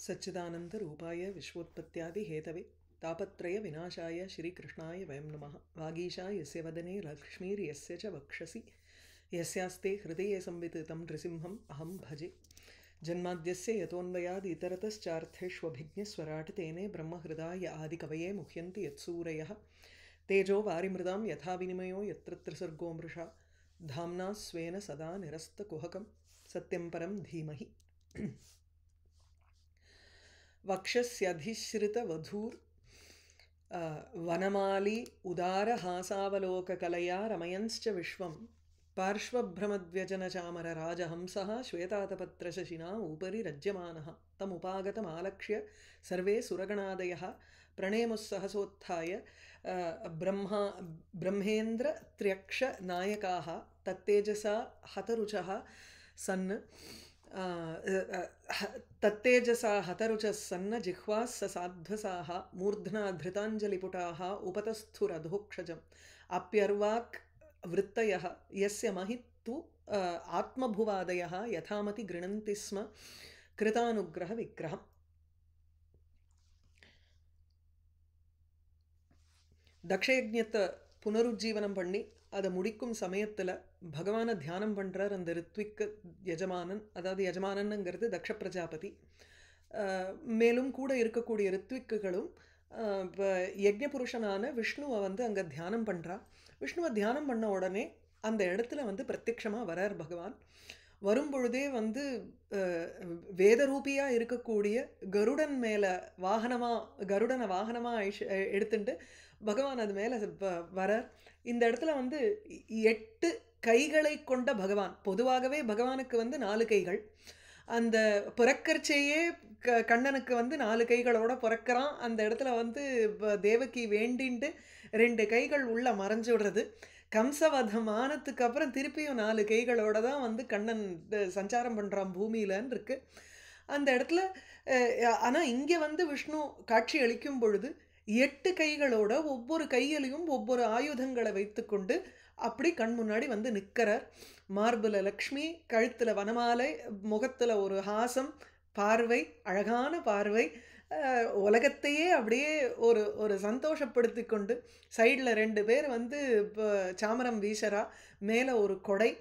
सच्चिदानंद रूपाय विश्वोत्पत्त्यादि Hathaway तापत्रय विनाशाय श्रीकृष्णाय वयं नमः। वागीशा यस्य वदने लक्ष्मीर्यस्य च वक्षसि यस्यास्ते हृदये संवित् तं नृसिंहम् अहं भजे। जन्माद्यस्य यतोऽन्वयाद् इतरतश्चार्थेष्वभिज्ञस्वराट् तेने ब्रह्महृदाय आदिकवये मुह्यन्ति यत्सूरयः। तेजो वारिमृदां यथा विनिमयो यत्र त्रिसर्गो मृषा धाम्ना स्वेन सदा निरस्तकुहकं सत्यं परं धीमहि। वक्षस्यधिश्रितवधूर् वनमाली उदारहासावलोककलया रमयंश्च विश्वं पार्श्वभ्रमद्व्यजनचामरराजहंसः श्वेतातपत्रशशिना उपरि रज्यमानः तमुपागतमालक्ष्य सर्वे सुरगणादयः प्रणेमुस्सहसोत्थाय ब्रह्मेन्द्रत्र्यक्षनायकाः तत्तेजसा हतरुचः सन् तत्तेजसा हतरुचः सन्न जिह्वाः ससाध्वसाः मूर्ध्ना धृताञ्जलिपुटाः उपतस्थुरधोक्षजम् अप्यर्वाक् वृत्तयः यस्य महित्तु आत्मभुवादयः यथामति गृह्णन्ति स्म कृतानुग्रहविग्रहम्। தக்ஷயஜ்ஞத்தை புனருஜ்ஜீவனம் பண்ணி அதை முடிக்கும் சமயத்தில் பகவானை தியானம் பண்ணுறார் அந்த ரித்விக் யஜமானன். அதாவது யஜமானன்ங்கிறது தக்ஷ பிரஜாபதி. மேலும் கூட இருக்கக்கூடிய ரித்விக்குகளும் இப்போ யஜ்ஞபுருஷனான விஷ்ணுவை அங்கே தியானம் பண்ணுறா. விஷ்ணுவை தியானம் பண்ண உடனே அந்த இடத்துல பிரத்யக்ஷமாக வரார் பகவான். வரும்பொழுதே வேதரூபியாக இருக்கக்கூடிய கருடன் மேலே கருடனை வாகனமாக எடுத்துட்டு பகவான் அது மேலே வரார். இந்த இடத்துல 8 கைகளை கொண்ட பகவான். பொதுவாகவே பகவானுக்கு 4 கைகள். அந்த பிறக்கர்ச்சையே கண்ணனுக்கு 4 கைகளோட பிறக்கிறான். அந்த இடத்துல தேவகி வேண்டின்ட்டு 2 கைகள் உள்ள மறைஞ்சு விடுறது. கம்சவதம் ஆனதுக்கு அப்புறம் திருப்பியும் 4 கைகளோட தான் கண்ணன் சஞ்சாரம் பண்ணுறான் பூமியிலன்னு இருக்கு அந்த இடத்துல. ஆனால் இங்கே விஷ்ணு காட்சி அளிக்கும் பொழுது 8 கைகளோட ஒவ்வொரு கையிலையும் ஒவ்வொரு ஆயுதங்களை வைத்துக்கொண்டு அப்படி கண் முன்னாடி நிற்கிறார். மார்புல லக்ஷ்மி, கழுத்தில் வனமாலை, முகத்தில் ஒரு ஹாசம், பார்வை அழகான பார்வை, உலகத்தையே அப்படியே ஒரு சந்தோஷப்படுத்தி கொண்டு சைடில் 2 பேர் சாமரம் வீசரா, மேலே ஒரு கொடை,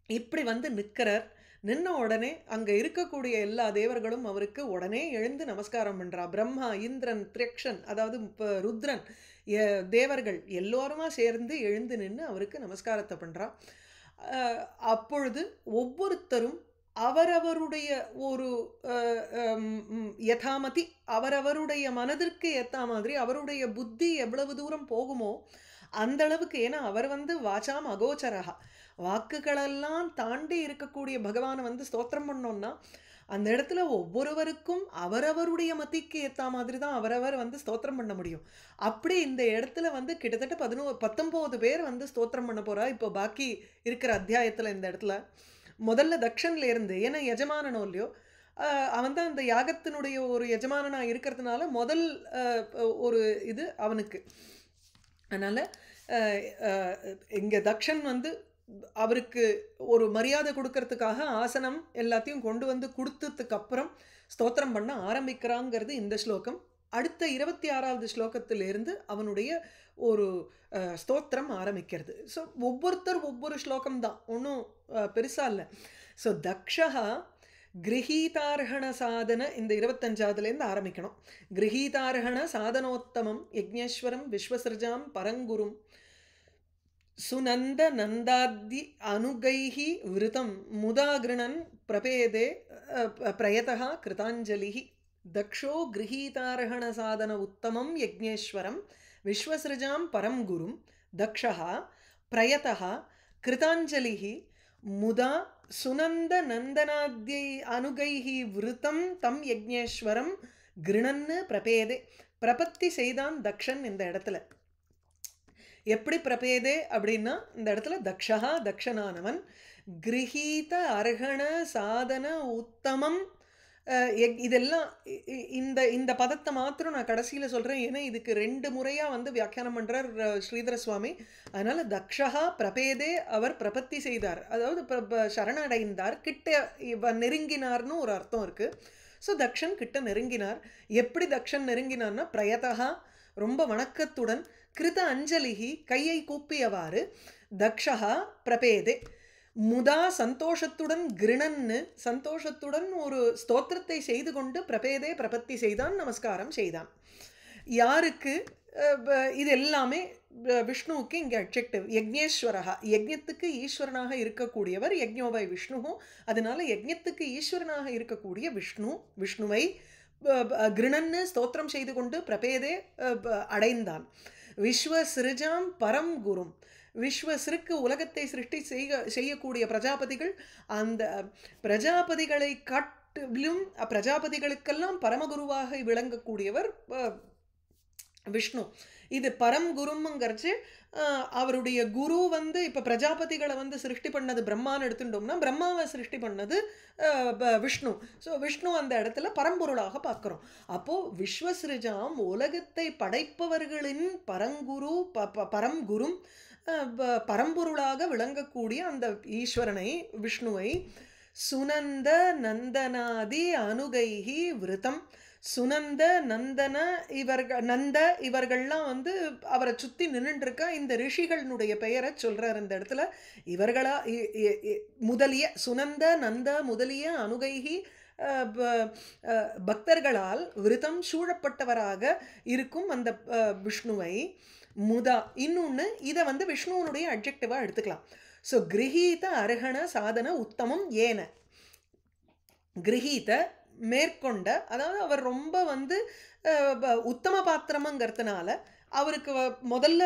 இப்படி நிற்கிறார். நின்ன உடனே அங்கே இருக்கக்கூடிய எல்லா தேவர்களும் அவருக்கு உடனே எழுந்து நமஸ்காரம் பண்ணுறா. பிரம்மா, இந்திரன், திரியக்ஷன், அதாவது ருத்ரன், தேவர்கள் எல்லோருமா சேர்ந்து எழுந்து நின்று அவருக்கு நமஸ்காரத்தை பண்ணுறா. அப்பொழுது ஒவ்வொருத்தரும் அவரவருடைய ஒரு யதாமதி, அவரவருடைய மனதிற்கு ஏற்ற மாதிரி அவருடைய புத்தி எவ்வளவு தூரம் போகுமோ அந்த அளவுக்கு, ஏன்னா அவர் வாசாம் அகோச்சரகா, வாக்குகளெல்லாம் தாண்டி இருக்கக்கூடிய பகவானை ஸ்தோத்திரம் பண்ணோம்னா அந்த இடத்துல ஒவ்வொருவருக்கும் அவரவருடைய மதிக்கு ஏற்ற மாதிரி தான் அவரவர் ஸ்தோத்திரம் பண்ண முடியும். அப்படி இந்த இடத்துல கிட்டத்தட்ட 19 பேர் ஸ்தோத்திரம் பண்ண போகிறா. இப்போ பாக்கி இருக்கிற அத்தியாயத்தில் இந்த இடத்துல முதல்ல தக்ஷன்ல இருந்து, ஏன்னா எஜமானனோ இல்லையோ அவன் தான் அந்த யாகத்தினுடைய ஒரு எஜமானனாக இருக்கிறதுனால முதல் ஒரு இது அவனுக்கு. அதனால் இங்கே தக்ஷன் அவருக்கு ஒரு மரியாதை கொடுக்கறதுக்காக ஆசனம் எல்லாத்தையும் கொண்டு கொடுத்ததுக்கு அப்புறம் ஸ்தோத்திரம் பண்ண ஆரம்பிக்கிறாங்கிறது இந்த ஸ்லோகம். அடுத்த 26வது ஸ்லோகத்திலிருந்து அவனுடைய ஒரு ஸ்தோத்திரம் ஆரம்பிக்கிறது. ஸோ ஒவ்வொருத்தர் ஒவ்வொரு ஸ்லோகம் தான், ஒன்றும் பெருசாக இல்லை. ஸோ தக்ஷா கிரகீதார்ஹண சாதன, இந்த 25வதுலேருந்து ஆரம்பிக்கணும். கிரகீதார்ஹண சாதனோத்தமம் யக்ஞேஸ்வரம் விஸ்வசிருஜாம் பரங்குரும் சுநந்த நந்தாதி அனுகைஹி விருதம் முதாகிருணன் பிரபேதே பிரயதா கிருதாஞ்சலிஹி. தக்ஷோ கிரகீதார்ஹண சாதன உத்தமம் யக்ஞேஸ்வரம் விஸ்வசிருஜாம் பரம் குரும் தக்ஷா பிரயதா கிருதாஞ்சலிஹி முதா சுநந்த நந்தனாத்யை அனுகைஹி விருத்தம் தம் யக்ஞேஸ்வரம் கிருணன்னு பிரபேதே. பிரபத்தி செய்தான் தக்ஷன். இந்த இடத்துல எப்படி பிரபேதே அப்படின்னா, இந்த இடத்துல தக்ஷா தக்ஷனானவன் கிரகீத அர்ஹண சாதன உத்தமம் இதெல்லாம் இந்த இந்த பதத்தை மாத்திரம் நான் கடைசியில் சொல்கிறேன். ஏன்னா இதுக்கு 2 முறையாக வந்து வியாக்கியானம் பண்ணுறார் ஸ்ரீதர சுவாமி. அதனால் தக்ஷா பிரபேதே அவர் பிரபத்தி செய்தார், அதாவது சரணடைந்தார், கிட்ட நெருங்கினார்னு ஒரு அர்த்தம் இருக்குது. ஸோ தக்ஷன் கிட்ட நெருங்கினார். எப்படி தக்ஷன் நெருங்கினார்னா பிரயதா ரொம்ப வணக்கத்துடன், கிருத அஞ்சலிகி கையை கூப்பியவாறு, தக்ஷா பிரபேதே முதா சந்தோஷத்துடன், கிருணன்னு சந்தோஷத்துடன் ஒரு ஸ்தோத்திரத்தை செய்து கொண்டு, பிரபேதே பிரபத்தி செய்தான், நமஸ்காரம் செய்தான். யாருக்கு? இது எல்லாமே விஷ்ணுவுக்கு இங்கே அட்ஜெக்டிவ். யக்ஞேஸ்வரஹா, யஜ்ஞத்துக்கு ஈஸ்வரனாக இருக்கக்கூடியவர், யக்ஞோவை விஷ்ணுவும். அதனால யஜ்ஞத்துக்கு ஈஸ்வரனாக இருக்கக்கூடிய விஷ்ணுவை கிருணன்னு ஸ்தோத்திரம் செய்து கொண்டு பிரபேதே அடைந்தான். விஸ்வசிருஜாம் பரம் குரும், விஸ்வசிற்கு உலகத்தை சிருஷ்டி செய்யக்கூடிய பிரஜாபதிகள், அந்த பிரஜாபதிகளை காட்டிலும் பிரஜாபதிகளுக்கெல்லாம் பரமகுருவாக விளங்கக்கூடியவர் விஷ்ணு. இது பரம் குருங்கிறச்சு அவருடைய குரு வந்து இப்போ பிரஜாபதிகளை வந்து சிருஷ்டி பண்ணது பிரம்மான்னு எடுத்துட்டோம்னா, பிரம்மாவை சிருஷ்டி பண்ணது விஷ்ணு. ஸோ விஷ்ணு அந்த இடத்துல பரம்பொருளாக பார்க்குறோம். அப்போது விஸ்வசிருஜாம் உலகத்தை படைப்பவர்களின் பரங்குரு பரம்குரும் பரம்பொருளாக விளங்கக்கூடிய அந்த ஈஸ்வரனை விஷ்ணுவை சுனந்த நந்தனாதி அனுகைஹி விருத்தம், சுனந்த நந்தன நந்த இவர்கள்லாம் வந்து அவரை சுற்றி நின்றுருக்கா. இந்த ரிஷிகளினுடைய பெயரை சொல்கிறார் இந்த இடத்துல. இவர்களா முதலிய சுனந்த நந்த முதலிய அனுகைஹி பக்தர்களால் விருத்தம் சூழப்பட்டவராக இருக்கும் அந்த விஷ்ணுவை முதா. இன்னொன்று இதை வந்து விஷ்ணுவனுடைய அட்ஜெக்டிவாக எடுத்துக்கலாம். ஸோ கிரகீத அர்ஹண சாதன உத்தமம் ஏன, கிரகீத மேற்கொண்ட, அதாவது அவர் ரொம்ப வந்து உத்தம பாத்திரமங்கிறதுனால அவருக்கு முதல்ல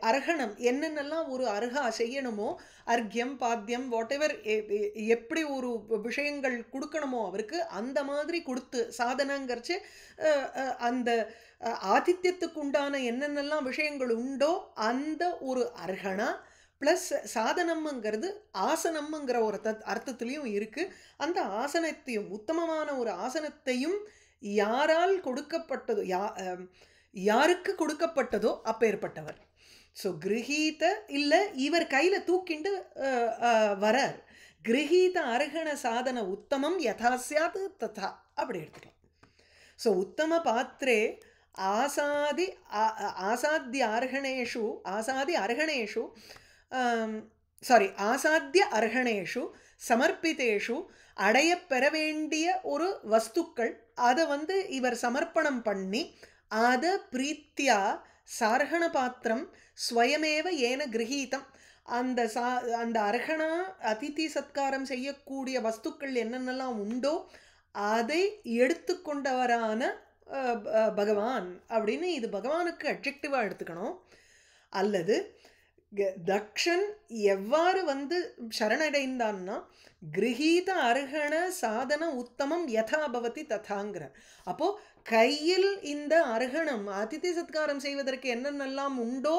அர்ஹணம் என்னென்னலாம் ஒரு அர்ஹா செய்யணுமோ, அர்க்கியம் பாத்தியம் வாட்டெவர் எப்படி ஒரு விஷயங்கள் கொடுக்கணுமோ அவருக்கு அந்த மாதிரி கொடுத்து, சாதனங்கிறச்சு அந்த ஆதித்யத்துக்கு உண்டான என்னென்னலாம் விஷயங்கள் உண்டோ அந்த ஒரு அர்ஹணா ப்ளஸ் சாதனம்ங்கிறது ஆசனம்ங்கிற ஒரு அர்த்தத்துலேயும் இருக்குது. அந்த ஆசனத்தையும் உத்தமமான ஒரு ஆசனத்தையும் யாரால் கொடுக்கப்பட்டதோ, யாருக்கு கொடுக்கப்பட்டதோ அப்பேற்பட்டவர். ஸோ கிரகீத இல்லை இவர் கையில் தூக்கிண்டு வரார். கிரகீத அர்ஹண சாதன உத்தமம் யதா ஸ்யாத் ததா அப்படி எடுத்துக்கலாம். ஸோ உத்தம பாத்திரே ஆசாத்திய அர்ஹணேஷு சமர்ப்பித்தேஷு அடையப்பெற வேண்டிய ஒரு வஸ்துக்கள் அதை வந்து இவர் சமர்ப்பணம் பண்ணி, அதை பிரீத்தியா சார்ஹண பாத்திரம் ஸ்வயமேவ ஏன கிரகீதம், அந்த அர்ஹணா அதிதி சத்காரம் செய்யக்கூடிய வஸ்துக்கள் என்னென்னலாம் உண்டோ அதை எடுத்துக்கொண்டவரான பகவான் அப்படின்னு இது பகவானுக்கு அட்ஜெக்டிவாக எடுத்துக்கணும். அல்லது தக்ஷன் எவ்வாறு வந்து சரணடைந்தான்னா கிரகீத அர்ஹண சாதன உத்தமம் யதா பவதி ததாங்கிற. அப்போது கையில் இந்த அர்ஹணம் அதிதி சத்காரம் செய்வதற்கு என்னென்னலாம் உண்டோ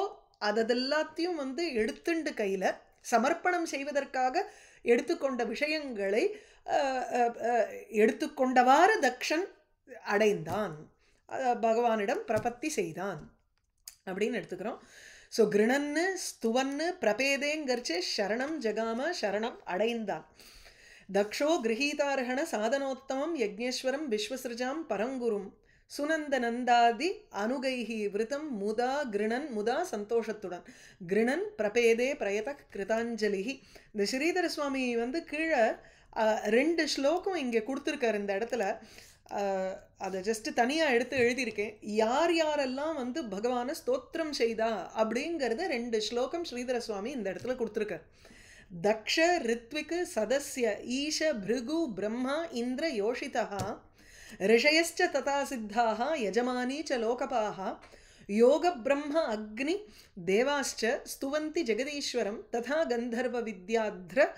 அதெல்லாத்தையும் வந்து எடுத்துண்டு கையில் சமர்ப்பணம் செய்வதற்காக எடுத்துக்கொண்ட விஷயங்களை எடுத்துக்கொண்டவாறு தக்ஷன் அடைந்தான், பகவானிடம் பிரபத்தி செய்தான் அப்படின்னு எடுத்துக்கிறோம். ஸோ கிருணன்னு ஸ்துவன்னு பிரபேதேங்கரிச்சு சரணம் ஜகாம, சரணம் அடைந்தான். தக்ஷோ கிரகீதார்ஹண சாதனோத்தமம் யக்ஞேஸ்வரம் விஸ்வசிருஜாம் பரங்குரும் சுனந்த நந்தாதி அனுகைஹி விருத்தம் முதா கிருணன், முதா சந்தோஷத்துடன், கிருணன் பிரபேதே பிரயத கிருதாஞ்சலிஹி. இந்த ஸ்ரீதர சுவாமி வந்து கீழே 2 ஸ்லோகம் இங்கே கொடுத்துருக்காரு இந்த இடத்துல. அதை ஜஸ்ட்டு தனியாக எடுத்து எழுதியிருக்கேன். யார் யாரெல்லாம் வந்து பகவானை ஸ்தோத்திரம் செய்தா அப்படிங்கிறத 2 ஸ்லோகம் ஸ்ரீதர சுவாமி இந்த இடத்துல கொடுத்துருக்கார். தக்ஷ ரித்விக் சதஸ்ய ஈஷ பிருகு பிரம்மா இந்திர யோஷிதா ரிஷயஸ்ச ததா சித்தாः யஜமானி ச லோகபாः யோக பிரம்ம அக்னி தேவாஸ்ச ஸ்துவந்தி ஜெகதீஸ்வரம் ததா கந்தர்வ வித்யாத்ர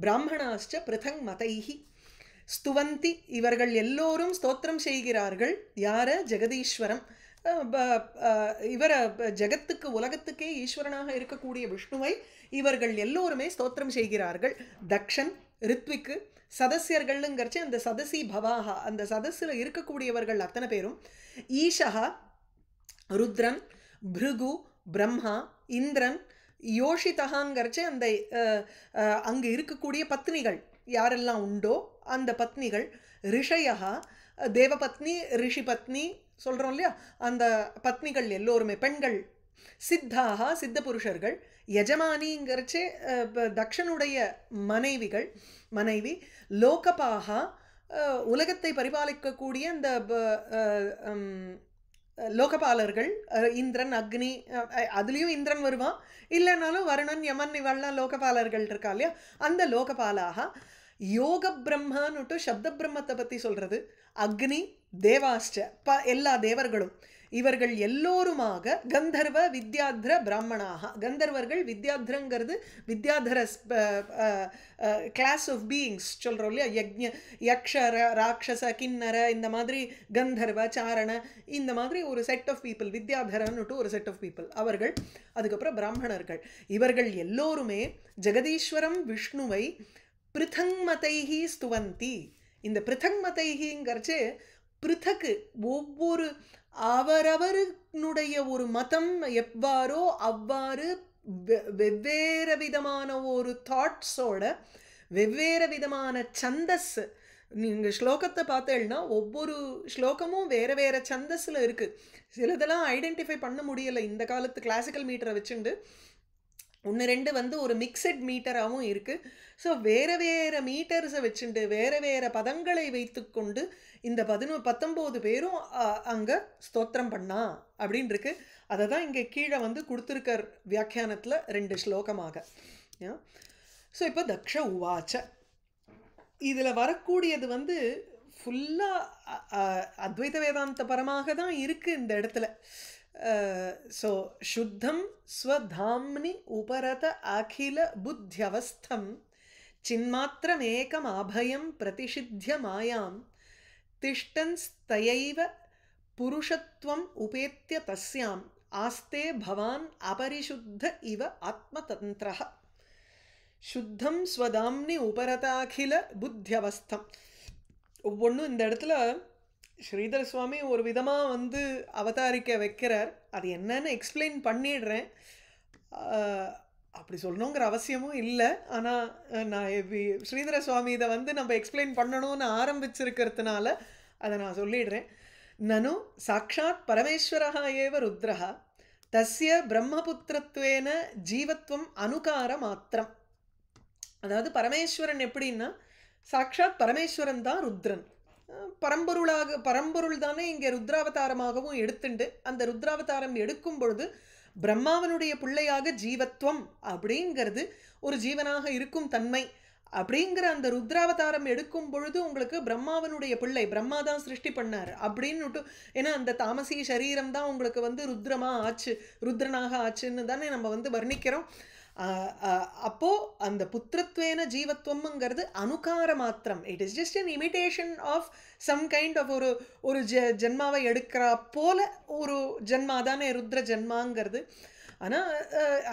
பிராமணாஸ்ச பிருதங் மதைஹி. ஸ்துவந்தி இவர்கள் எல்லோரும் ஸ்தோத்திரம் செய்கிறார்கள். யார? ஜெகதீஸ்வரம், இவர ஜெகத்துக்கு உலகத்துக்கே ஈஸ்வரனாக இருக்கக்கூடிய விஷ்ணுவை இவர்கள் எல்லோருமே ஸ்தோத்திரம் செய்கிறார்கள். தக்ஷன், ரித்விக்கு, சதஸ்யர்கள்ங்கிறச்சு அந்த சதசி பவாகா, அந்த சதஸில் இருக்கக்கூடியவர்கள் அத்தனை பேரும், ஈஷா, ருத்ரன், பிருகு, பிரம்மா, இந்திரன், யோஷிதகாங்கிறச்சு அந்த அங்கே இருக்கக்கூடிய பத்னிகள் யாரெல்லாம் உண்டோ அந்த பத்னிகள், ரிஷயா, தேவபத்னி, ரிஷி பத்னி சொல்கிறோம் இல்லையா, அந்த பத்னிகள் எல்லோருமே பெண்கள், சித்தாக, சித்த புருஷர்கள், யஜமானிங்கிறச்சே தக்ஷனுடைய மனைவி, லோகபாகா, உலகத்தை பரிபாலிக்கக்கூடிய அந்த லோகபாலர்கள், இந்திரன், அக்னி, அதுலேயும் இந்திரன் வருவான், இல்லைனாலும் வருணன், யமன், இவெல்லாம் லோகபாலர்கள் இருக்கா இல்லையா, அந்த லோகபாலாக, யோக பிரம்மன்னுட்டு சப்த பிரம்மத்தை பற்றி சொல்கிறது, அக்னி, தேவாஷ்ட எல்லா தேவர்களும், இவர்கள் எல்லோருமாக கந்தர்வ, வித்யாத்ர, பிராமணாக. கந்தர்வர்கள், வித்யாத்ரங்கிறது வித்யாதர கிளாஸ் ஆஃப் பீயிங்ஸ் சொல்கிறோம் இல்லையா, யக்ஷர, ராட்சச, கிண்ணர, இந்த மாதிரி கந்தர்வ, சாரண, இந்த மாதிரி ஒரு செட் ஆஃப் பீப்புள், வித்யாதரன்னுட்டு ஒரு செட் ஆஃப் பீப்புள் அவர்கள். அதுக்கப்புறம் பிராமணர்கள். இவர்கள் எல்லோருமே ஜெகதீஸ்வரம் விஷ்ணுவை பிருதங்மதைஹி ஸ்துவந்தி. இந்த பிருதங்மதைஹிங்கிறச்சு பிருத்தக்கு ஒவ்வொரு அவரவருடைய ஒரு மதம் எவ்வாறோ அவ்வாறு வெவ்வேறு விதமான ஒரு தாட்ஸோட வெவ்வேறு விதமான சந்தஸ். நீங்கள் ஸ்லோகத்தை பார்த்தேன்னா ஒவ்வொரு ஸ்லோகமும் வேறு வேறு சந்தஸில் இருக்குது. சிலதெல்லாம் ஐடென்டிஃபை பண்ண முடியலை இந்த காலத்து கிளாசிக்கல் மீட்டரை வச்சுண்டு. ஒன்று ரெண்டு வந்து ஒரு மிக்சட் மீட்டராகவும் இருக்குது. ஸோ வேறு வேறு மீட்டர்ஸை வச்சுட்டு வேறு வேறு பதங்களை வைத்து கொண்டு இந்த 19 பேரும் அங்கே ஸ்தோத்திரம் பண்ணா அப்படின்னு இருக்கு. அதை தான் இங்கே கீழே வந்து கொடுத்துருக்கார் வியாக்கியானத்தில் 2 ஸ்லோகமாக. ஸோ இப்போ தக்ஷ உவாச்ச இதில் வரக்கூடியது வந்து ஃபுல்லாக அத்வைத வேதாந்த பரமாக தான் இருக்குது இந்த இடத்துல. ஸோ சுத்தம் ஸ்வதாம்னி உபரத அகில புத்தியவஸ்தம் சின்மாத்திரமேகம் அபயம் பிரதிஷித்திய மாயாம் திஷ்டன்ஸ்தயைவ புருஷத்வம் உபேத்திய தஸ்யாம் ஆஸ்தே பவான் அபரிசுத்த இவ ஆத்மதந்திரஹ. சுத்தம் ஸ்வதாம்னி உபரதாகில புத்தியவஸ்தம். ஒவ்வொன்றும் இந்த இடத்துல ஸ்ரீதர சுவாமி ஒரு விதமாக வந்து அவதாரிக்க வைக்கிறார். அது என்னன்னு எக்ஸ்பிளைன் பண்ணிடுறேன். அப்படி சொல்லணுங்கிற அவசியமும் இல்லை. ஆனால் நான் ஸ்ரீதர சுவாமி இதை வந்து நம்ம எக்ஸ்பிளைன் பண்ணணும்னு ஆரம்பிச்சிருக்கிறதுனால அதை நான் சொல்லிடுறேன். நனு சாட்சாத் பரமேஸ்வரஹா ஏவ ருத்ரஹா தஸ்ய பிரம்மபுத்திரத்வேன ஜீவத்வம் அனுகார மாத்திரம். அதாவது பரமேஸ்வரன் எப்படின்னா சாட்சாத் பரமேஸ்வரன் தான் ருத்ரன். பரம்பொருள் தானே இங்கே ருத்ராவதாரமாகவும் எடுத்துண்டு அந்த ருத்ராவதாரம் எடுக்கும் பொழுது பிரம்மாவனுடைய பிள்ளையாக ஜீவத்வம் அப்படிங்கிறது ஒரு ஜீவனாக இருக்கும் தன்மை அப்படிங்கிற அந்த ருத்ராவதாரம் எடுக்கும் பொழுது உங்களுக்கு பிரம்மாவனுடைய பிள்ளை, பிரம்மா தான் சிருஷ்டி பண்ணார் அப்படின்னுட்டு. ஏன்னா அந்த தாமசி சரீரம் தான் உங்களுக்கு வந்து ருத்ரனாக ஆச்சுன்னு தானே நம்ம வந்து வர்ணிக்கிறோம். அப்போது அந்த புத்திரத்வேன ஜீவத்வம்ங்கிறது அனுகார மாத்திரம். It is just an imitation of some kind of ஒரு ஜென்மாவை எடுக்கிறா போல ஒரு ஜென்மா தானே ருத்ர ஜென்மாங்கிறது. ஆனால்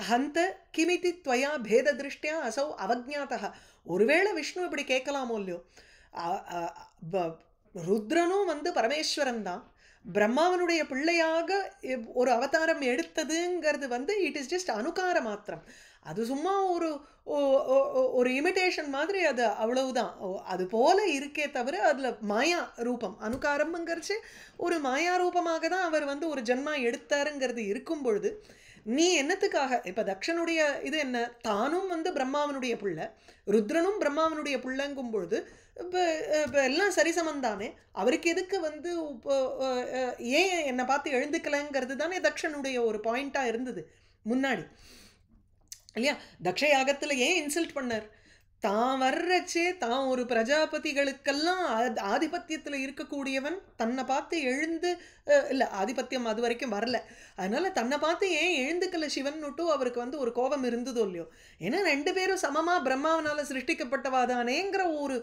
ஹந்த கிமிதி துவயா பேத திருஷ்டியா அசௌ அவஜ்ஞாதா. ஒருவேளை விஷ்ணு இப்படி கேட்கலாமோ இல்லையோ, ருத்ரனும் வந்து பரமேஸ்வரன் தான், பிரம்மாவனுடைய பிள்ளையாக ஒரு அவதாரம் எடுத்ததுங்கிறது வந்து இட் இஸ் ஜஸ்ட் அனுகார மாத்திரம். அது சும்மா ஒரு இமிட்டேஷன் மாதிரி, அது அவ்வளவுதான். அது போல இருக்கே தவிர அதில் மாயா ரூபம் அனுகாரம்ங்கிறச்சு ஒரு மாயா ரூபமாக தான் அவர் வந்து ஒரு ஜென்மா எடுத்தாருங்கிறது இருக்கும் பொழுது நீ என்னத்துக்காக இப்போ தக்ஷனுடைய இது என்ன, தானும் வந்து பிரம்மாவனுடைய பிள்ளை, ருத்ரனும் பிரம்மாவனுடைய பிள்ளைங்கும் பொழுது இப்போ எல்லாம் சரிசமந்தானே, அவருக்கு எதுக்கு வந்து ஏன் என்னை பார்த்து எழுந்துக்கலைங்கிறது தானே தக்ஷனுடைய ஒரு பாயிண்ட்டாக இருந்தது முன்னாடி இல்லையா. தக்ஷ யாகத்தில் ஏன் இன்சல்ட் பண்ணார்? தான் வர்றச்சே தான் ஒரு பிரஜாபதிகளுக்கெல்லாம் ஆதிபத்தியத்தில் இருக்கக்கூடியவன் தன்னை பார்த்து எழுந்து இல்லை, ஆதிபத்தியம் அது வரைக்கும் வரல, அதனால் தன்னை பார்த்து ஏன் எழுந்துக்கல சிவன்னுட்டு அவருக்கு வந்து ஒரு கோபம் இருந்ததோ இல்லையோ. ஏன்னா 2 பேரும் சமமாக பிரம்மாவனால் சிருஷ்டிக்கப்பட்டவாதானேங்கிற ஒரு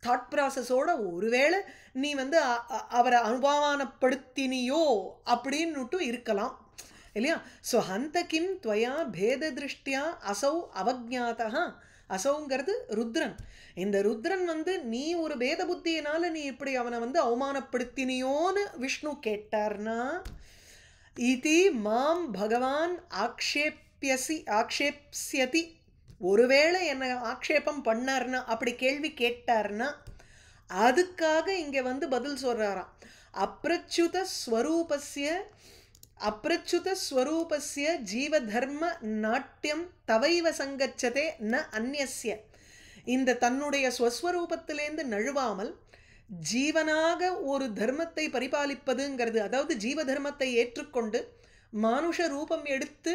தாட் ப்ராசஸோட ஒருவேளை நீ வந்து அவரை அனுபவமானப்படுத்தினியோ அப்படின்னுட்டு இருக்கலாம். இல்லையா? ஸோ ஹந்த கிம் துவயா பேத திருஷ்டியா அசௌ அவஜாதா. அசௌங்கிறது ருத்ரன். இந்த ருத்ரன் வந்து நீ ஒரு பேத புத்தியினால நீ இப்படி அவனை வந்து அவமானப்படுத்தினியோன்னு விஷ்ணு கேட்டார்னா, இதி மாம் பகவான் ஆக்ஷேப்ஸ்யதி, ஒருவேளை என்ன ஆக்ஷேபம் பண்ணார்னா, அப்படி கேள்வி கேட்டார்னா, அதுக்காக இங்க வந்து பதில் சொல்றாராம். அப்ரச்சுத ஸ்வரூபஸ்ய ஜீவதர்ம நாட்டியம் தவைவ சங்கச்சதே ந அந்நியஸ்ய. இந்த தன்னுடைய ஸ்வஸ்வரூபத்திலேருந்து நழுவாமல் ஜீவனாக ஒரு தர்மத்தை பரிபாலிப்பதுங்கிறது, அதாவது ஜீவ தர்மத்தை ஏற்றுக்கொண்டு மானுஷ ரூபம் எடுத்து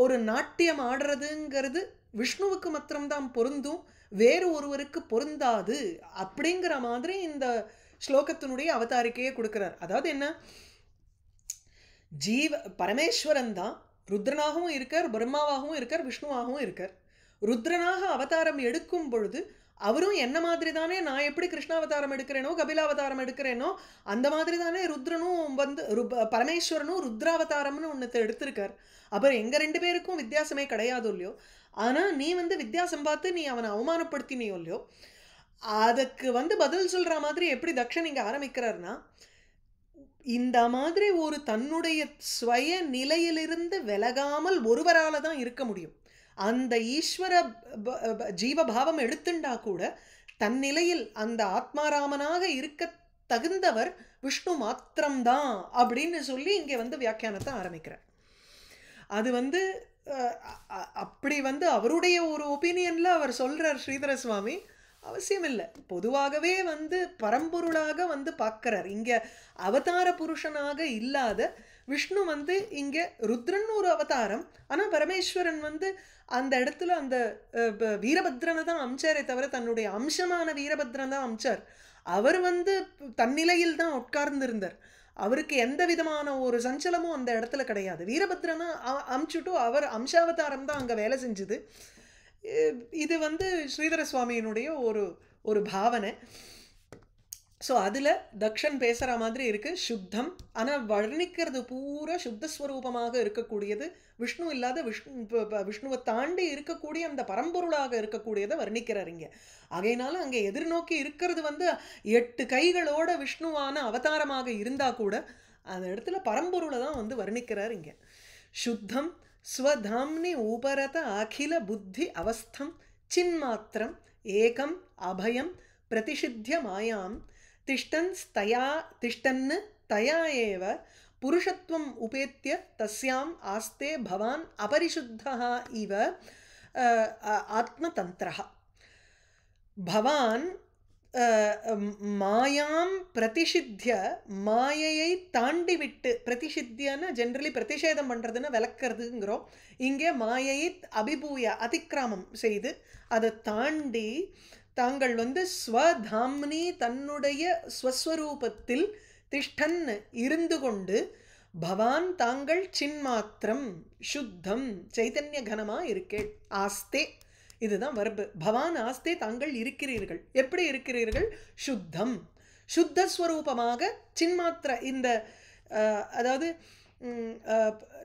ஒரு நாட்டியம் ஆடுறதுங்கிறது விஷ்ணுவுக்கு மாத்திரம்தான் பொருந்தும், வேறு ஒருவருக்கு பொருந்தாது அப்படிங்கிற மாதிரி இந்த ஸ்லோகத்தினுடைய அவதாரிக்கையை கொடுக்கிறார். அதாவது என்ன, பரமேஸ்வரன் தான் ருத்ரனாகவும் இருக்கார், பிரம்மாவாகவும் இருக்கார், விஷ்ணுவாகவும் இருக்கார். ருத்ரனாக அவதாரம் எடுக்கும் பொழுது அவரும் என்ன மாதிரி தானே, நான் எப்படி கிருஷ்ணாவதாரம் எடுக்கிறேனோ கபிலாவதாரம் எடுக்கிறேனோ அந்த மாதிரி தானே ருத்ரனும் வந்து பரமேஸ்வரனும் ருத்ராவதாரம்னு ஒன்று எடுத்திருக்கார். அப்புறம் எங்கள் 2 பேருக்கும் வித்தியாசமே கிடையாது இல்லையோ. ஆனால் நீ வந்து வித்தியாசம் பார்த்து நீ அவனை அவமானப்படுத்தினியோ இல்லையோ. அதுக்கு வந்து பதில் சொல்கிற மாதிரி எப்படி தக்ஷன் இங்கே ஆரம்பிக்கிறார்னா, இந்த மாதிரி ஒரு தன்னுடைய ஸ்வய நிலையிலிருந்து விலகாமல் ஒருவரால் தான் இருக்க முடியும். அந்த ஈஸ்வர ஜீவபாவம் எடுத்துண்டா கூட தன் நிலையில் அந்த ஆத்மாராமனாக இருக்க தகுந்தவர் விஷ்ணு மாத்திரம்தான் அப்படின்னு சொல்லி இங்கே வந்து வியாக்கியானத்தை ஆரம்பிக்கிறார். அது வந்து அப்படி வந்து அவருடைய ஒரு ஒப்பீனியனில் அவர் சொல்கிறார் ஸ்ரீதர சுவாமி, அவசியம் இல்லை. பொதுவாகவே வந்து பரம்பொருளாக வந்து பார்க்குறார். இங்கே அவதார புருஷனாக இல்லாத விஷ்ணு வந்து இங்கே ருத்ரன் ஒரு அவதாரம், ஆனால் பரமேஸ்வரன் வந்து அந்த இடத்துல அந்த வீரபத்ரனை தான் அம்சாரே தவிர தன்னுடைய அம்சமான வீரபத்ரன் தான் அம்சார். அவர் வந்து தன்னிலையில் தான் உட்கார்ந்திருந்தார். அவருக்கு எந்த விதமான ஒரு சஞ்சலமும் அந்த இடத்துல கிடையாது. வீரபத்ரனை அம்சுட்டு அவர் அம்சாவதாரம் தான் அங்கே வேலை செஞ்சுது. இது வந்து ஸ்ரீதர சுவாமியினுடைய ஒரு பாவனை. ஸோ அதில் தக்ஷன் பேசுகிற மாதிரி இருக்குது சுத்தம். ஆனால் வர்ணிக்கிறது பூரா சுத்தஸ்வரூபமாக இருக்கக்கூடியது, விஷ்ணு இல்லாத விஷ்ணுவை தாண்டி இருக்கக்கூடிய அந்த பரம்பொருளாக இருக்கக்கூடியதை வர்ணிக்கிறார் இங்கே. ஆகையினால அங்கே எதிர்நோக்கி இருக்கிறது வந்து 8 கைகளோட விஷ்ணுவான அவதாரமாக இருந்தால் கூட அந்த இடத்துல பரம்பொருளை தான் வந்து வர்ணிக்கிறார் இங்கே. சுத்தம் ஸ்வதாம்னி உபரத அகில புத்தி அவஸ்தம் சின்மாத்திரம் ஏகம் அபயம் பிரதிஷித்திய மாயாம் திஷ்டன்னு தயா ஏவ புருஷத்வம் உபேத்திய தஸ்யாம் ஆஸ்தே பவான் அபரிசுத்தः இவ ஆத்மதந்திரः. பவான் மாயாம் பிரதிஷித்திய, மாயையை தாண்டி விட்டு, பிரதிஷித்தியன்னு ஜென்ரலி பிரதிஷேதம் பண்ணுறதுன்னு விளக்கிறதுங்கிறோம். இங்கே மாயையை அபிபூய அதிக்கிராமம் செய்து அதை தாண்டி தாங்கள் வந்து ஸ்வதாம்னி தன்னுடைய ஸ்வஸ்வரூபத்தில் திஷ்டன் இருந்து கொண்டு பவான் தாங்கள் சின்மாத்திரம் சுத்தம் சைத்தன்ய கனமாக இருக்கே ஆஸ்தே, இதுதான் வர்பு. பவான் ஆஸ்தே தாங்கள் இருக்கிறீர்கள். எப்படி இருக்கிறீர்கள்? சுத்தம், சுத்தஸ்வரூபமாக சின்மாத்திர இந்த அதாவது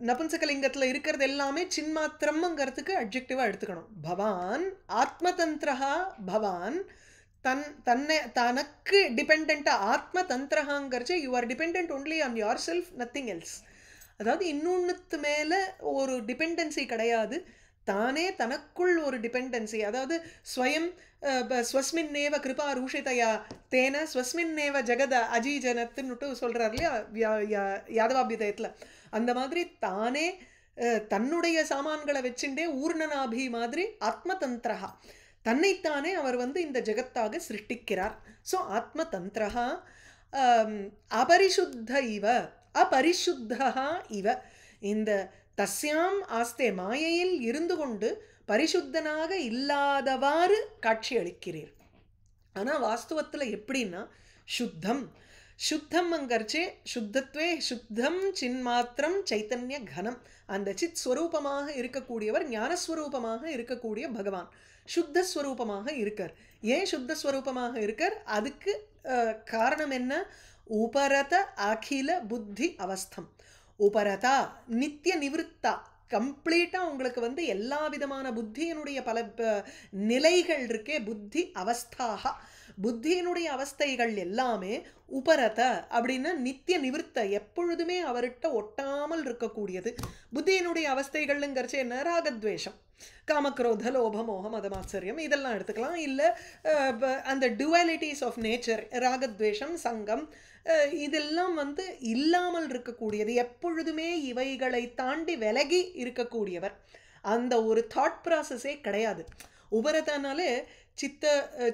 நபுன்சகலிங்கத்தில் இருக்கிறது எல்லாமே சின்மாத்திரம்ங்கிறதுக்கு அட்ஜெக்டிவாக எடுத்துக்கணும். பவான் ஆத்மதந்திரஹா, பவான் தனக்கு டிபெண்ட்டாக ஆத்மதந்திரஹாங்கிறச்சு you are depend only on yourself, nothing else. அதாவது இன்னொன்றுத்து மேலே ஒரு டிபெண்டன்சி கிடையாது, தானே தனக்குள் ஒரு டிபெண்டன்சி. அதாவது ஸ்வயம் ஸ்வஸ்மின்னேவ கிருபா ரூஷிதயா தேன ஸ்வஸ்மின்னேவ ஜெகத அஜீஜனத்துன்னுட்டு சொல்கிறார் இல்லையா யாதவாபியதயத்தில். அந்த மாதிரி தானே தன்னுடைய சாமான்களை வச்சுட்டே ஊர்ணநாபி மாதிரி ஆத்மதந்திரஹா, தன்னைத்தானே அவர் வந்து இந்த ஜெகத்தாக சிருஷ்டிக்கிறார். ஸோ ஆத்மதந்திரஹா அபரிசுத்த இவ அபரிசுத்தா இவ, இந்த தஸ்யாம் ஆஸ்தே மாயையில் இருந்து கொண்டு பரிசுத்தனாக இல்லாதவாறு காட்சி அளிக்கிறீர். ஆனால் வாஸ்துவத்தில் எப்படின்னா சுத்தம், சுத்தம்ங்கிறச்சே சுத்தத்வே சுத்தம் சின்மாத்திரம் சைத்தன்ய கனம், அந்த சித் ஸ்வரூபமாக இருக்கக்கூடியவர் ஞானஸ்வரூபமாக இருக்கக்கூடிய பகவான் சுத்தஸ்வரூபமாக இருக்கார். ஏன் சுத்தஸ்வரூபமாக இருக்கார்? அதுக்கு காரணம் என்ன? உபரத அகில புத்தி அவஸ்தம், உபரதா நித்திய நிவிருத்தா, கம்ப்ளீட்டாக உங்களுக்கு வந்து எல்லா விதமான புத்தியினுடைய பல நிலைகள் இருக்கே, புத்தி அவஸ்தாக, புத்தியினுடைய அவஸ்தைகள் எல்லாமே உபரத அப்படின்னா நித்திய நிவிருத்த, எப்பொழுதுமே அவர்கிட்ட ஒட்டாமல் இருக்கக்கூடியது. புத்தியினுடைய அவஸ்தைகள்ங்கிறச்சு என்ன, ராகத்வேஷம், காமக்ரோத லோப மோகம் மதமாச்சரியம் இதெல்லாம் எடுத்துக்கலாம். இல்லை அந்த டுவாலிட்டிஸ் ஆஃப் நேச்சர், ராகத்வேஷம் சங்கம், இதெல்லாம் வந்து இல்லாமல் இருக்கக்கூடியது, எப்பொழுதுமே இவைகளை தாண்டி விலகி இருக்கக்கூடியவர். அந்த ஒரு தாட் ப்ராசஸே கிடையாது. உபரதனாலே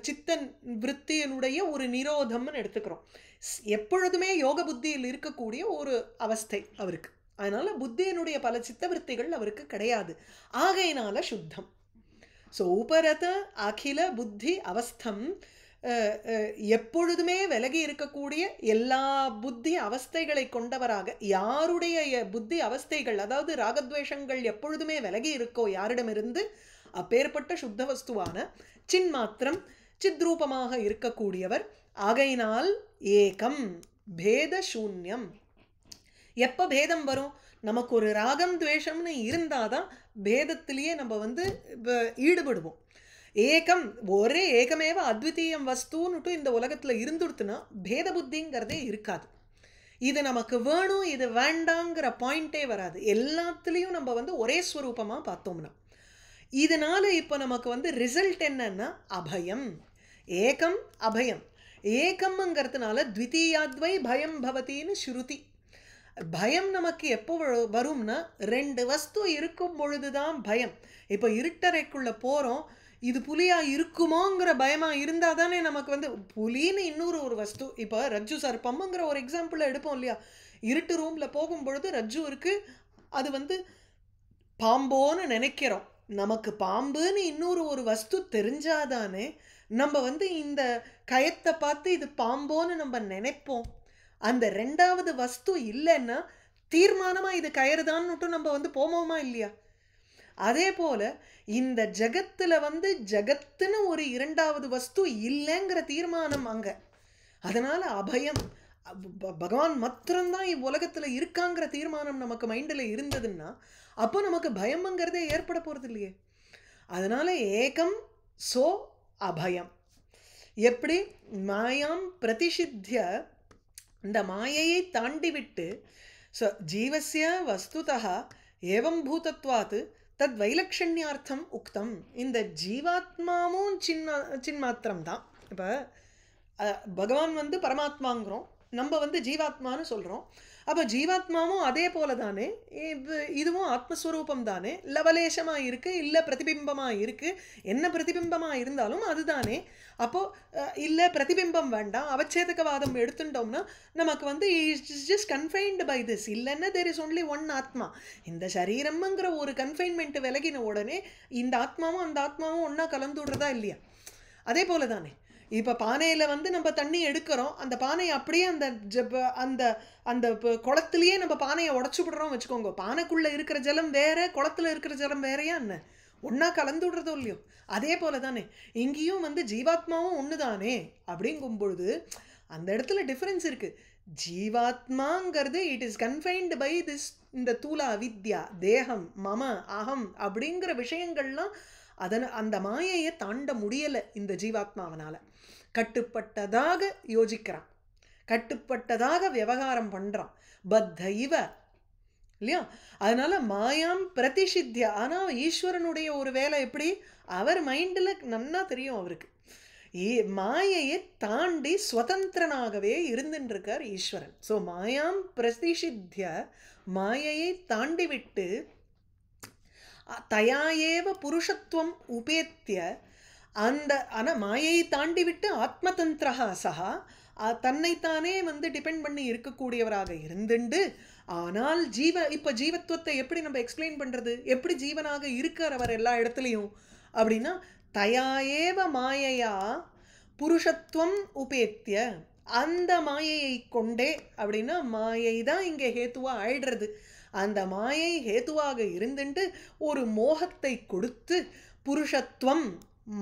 சித்தன் விற்த்தியினுடைய ஒரு நிரோதம்னு எடுத்துக்கிறோம். எப்பொழுதுமே யோக புத்தியில் இருக்கக்கூடிய ஒரு அவஸ்தை அவருக்கு. அதனால புத்தியினுடைய பல சித்தவருத்திகள் அவருக்கு கிடையாது. ஆகையினால சுத்தம். ஸோ உபரத அகில புத்தி அவஸ்தம், எப்பொழுதுமே விலகி இருக்கக்கூடிய எல்லா புத்தி அவஸ்தைகளை கொண்டவராக, யாருடைய புத்தி அவஸ்தைகள் அதாவது ராகத்வேஷங்கள் எப்பொழுதுமே விலகி இருக்கோ யாரிடமிருந்து, அப்பேற்பட்ட சுத்த வஸ்துவான சின்மாத்திரம் சித்ரூபமாக இருக்கக்கூடியவர். ஆகையினால் ஏகம் பேத சூன்யம். எப்போ பேதம் வரும், நமக்கு ஒரு ராகம் துவேஷம்னு இருந்தாதான் பேதத்திலேயே நம்ம வந்து ஈடுபடுவோம். ஏகம் ஒரே ஏகமேவ அத்விதீயம் வஸ்துன்னுட்டு இந்த உலகத்தில் இருந்துடுத்துனா பேத புத்திங்கிறதே இருக்காது. இது நமக்கு வேணும் இது வேண்டாங்கிற பாயிண்டே வராது. எல்லாத்துலேயும் நம்ம வந்து ஒரே ஸ்வரூபமாக பார்த்தோம்னா. இதனால இப்போ நமக்கு வந்து ரிசல்ட் என்னன்னா அபயம். ஏகம் அபயம். ஏகம்ங்கிறதுனால த்விதீயாத்வை பயம் பவத்தின்னு ஸ்ருதி. பயம் நமக்கு எப்போ வரும்னா ரெண்டு வஸ்து இருக்கும் பொழுதுதான் பயம். இப்போ இருட்டறைக்குள்ளே போகிறோம், இது புலியாக இருக்குமோங்கிற பயமாக இருந்தால் தானே நமக்கு வந்து புலின்னு இன்னொரு வஸ்து. இப்போ ரஜ்ஜு சர்ப்பம்ங்கிற ஒரு எக்ஸாம்பிளை எடுப்போம் இல்லையா. இருட்டு ரூமில் போகும்பொழுது ரஜ்ஜு இருக்குது, அது வந்து பாம்போன்னு நினைக்கிறோம். நமக்கு பாம்புன்னு இன்னொரு வஸ்து தெரிஞ்சாதானே நம்ம வந்து இந்த கயத்தை பார்த்து இது பாம்போன்னு நம்ம நினைப்போம். அந்த ரெண்டாவது வஸ்து இல்லைன்னா தீர்மானமாக இது கயிறுதான்னுட்டு நம்ம வந்து போவோமா இல்லையா. அதே போல் இந்த ஜகத்தில் வந்து ஜகத்துன்னு ஒரு இரண்டாவது வஸ்து இல்லைங்கிற தீர்மானம் அங்கே. அதனால் அபயம், பகவான் மாத்திரம்தான் இவ்வுலகத்தில் இருக்காங்கிற தீர்மானம் நமக்கு மைண்டில் இருந்ததுன்னா அப்போ நமக்கு பயம்ங்கிறதே ஏற்பட போகிறது இல்லையே. அதனால் ஏகம் சோ அபயம். எப்படி மாயாம் பிரதிஷித்திய, இந்த மாயையை தாண்டிவிட்டு ஜீவஸ்ய வஸ்துதா ஏவம் பூதத்வாத் தத் வைலக்ஷண்யார்த்தம் உக்தம். இந்த ஜீவாத்மாவும் சின்மாத்திரம் தான். இப்போ பகவான் வந்து பரமாத்மாங்கிறோம், நம்ம வந்து ஜீவாத்மான்னு சொல்கிறோம். அப்போ ஜீவாத்மாவும் அதே போல தானே, இதுவும் ஆத்மஸ்வரூபம் தானே, லவலேசமாக இருக்குது, இல்லை பிரதிபிம்பமாக இருக்குது. என்ன பிரதிபிம்பமாக இருந்தாலும் அதுதானே. அப்போது இல்லை பிரதிபிம்பம் வேண்டாம், அவச்சேதகவாதம் எடுத்துட்டோம்னா நமக்கு வந்து it's just confined by this. இல்லைன்னா தேர் இஸ் ஒன்லி ஒன் ஆத்மா. இந்த சரீரம்ங்கிற ஒரு கன்ஃபைன்மெண்ட்டு விலகின உடனே இந்த ஆத்மாவும் அந்த ஆத்மாவும் ஒன்றா கலந்துடுறதா இல்லையா. அதே போல தானே இப்போ பானையில் வந்து நம்ம தண்ணி எடுக்கிறோம், அந்த பானையை அப்படியே அந்த அந்த குளத்துலேயே நம்ம பானையை உடச்சி விடுறோம் வச்சுக்கோங்க. பானைக்குள்ளே இருக்கிற ஜலம் வேற, குளத்தில் இருக்கிற ஜலம் வேறையா என்ன, ஒன்றா கலந்து விடுறதோ இல்லையோ. அதே போல தானே இங்கேயும் வந்து ஜீவாத்மாவும் ஒன்று தானே. அப்படிங்கும் பொழுது அந்த இடத்துல டிஃப்ரென்ஸ் இருக்குது. ஜீவாத்மாங்கிறது it is confined by this, இந்த தூல அவித்யா, தேகம், மம, அகம் அப்படிங்கிற விஷயங்கள்லாம் அந்த மாயையை தாண்ட முடியலை இந்த ஜீவாத்மாவனால். கட்டுப்பட்டதாக யோசிக்கிறான், கட்டுப்பட்டதாக விவகாரம் பண்ணுறான், பத்த இவ இல்லையா. அதனால மாயாம் பிரதிஷித்தியா. ஆனால் ஈஸ்வரனுடைய ஒரு வேலை எப்படி, அவர் மைண்டில் நன்னா தெரியும் அவருக்கு. மாயையை தாண்டி சுதந்திரனாகவே இருந்துருக்கார் ஈஸ்வரன். ஸோ மாயாம் பிரதிஷித்திய, மாயையை தாண்டி விட்டு தயாயேவ புருஷத்துவம் உபேத்திய, அந்த ஆனால் மாயையை தாண்டி விட்டு ஆத்மதந்திரா சகா, தன்னைத்தானே வந்து டிபெண்ட் பண்ணி இருக்கக்கூடியவராக இருந்துண்டு. ஆனால் இப்போ ஜீவத்துவத்தை எப்படி நம்ம எக்ஸ்பிளைன் பண்ணுறது, எப்படி ஜீவனாக இருக்கார் அவர் எல்லா இடத்துலையும் அப்படின்னா, தயாயேவ மாயையா புருஷத்துவம் உபேத்திய, அந்த மாயையை கொண்டே அப்படின்னா மாயை தான் இங்கே ஹேத்துவாக ஆயிடுறது. அந்த மாயை ஹேத்துவாக இருந்துட்டு ஒரு மோகத்தை கொடுத்து புருஷத்துவம்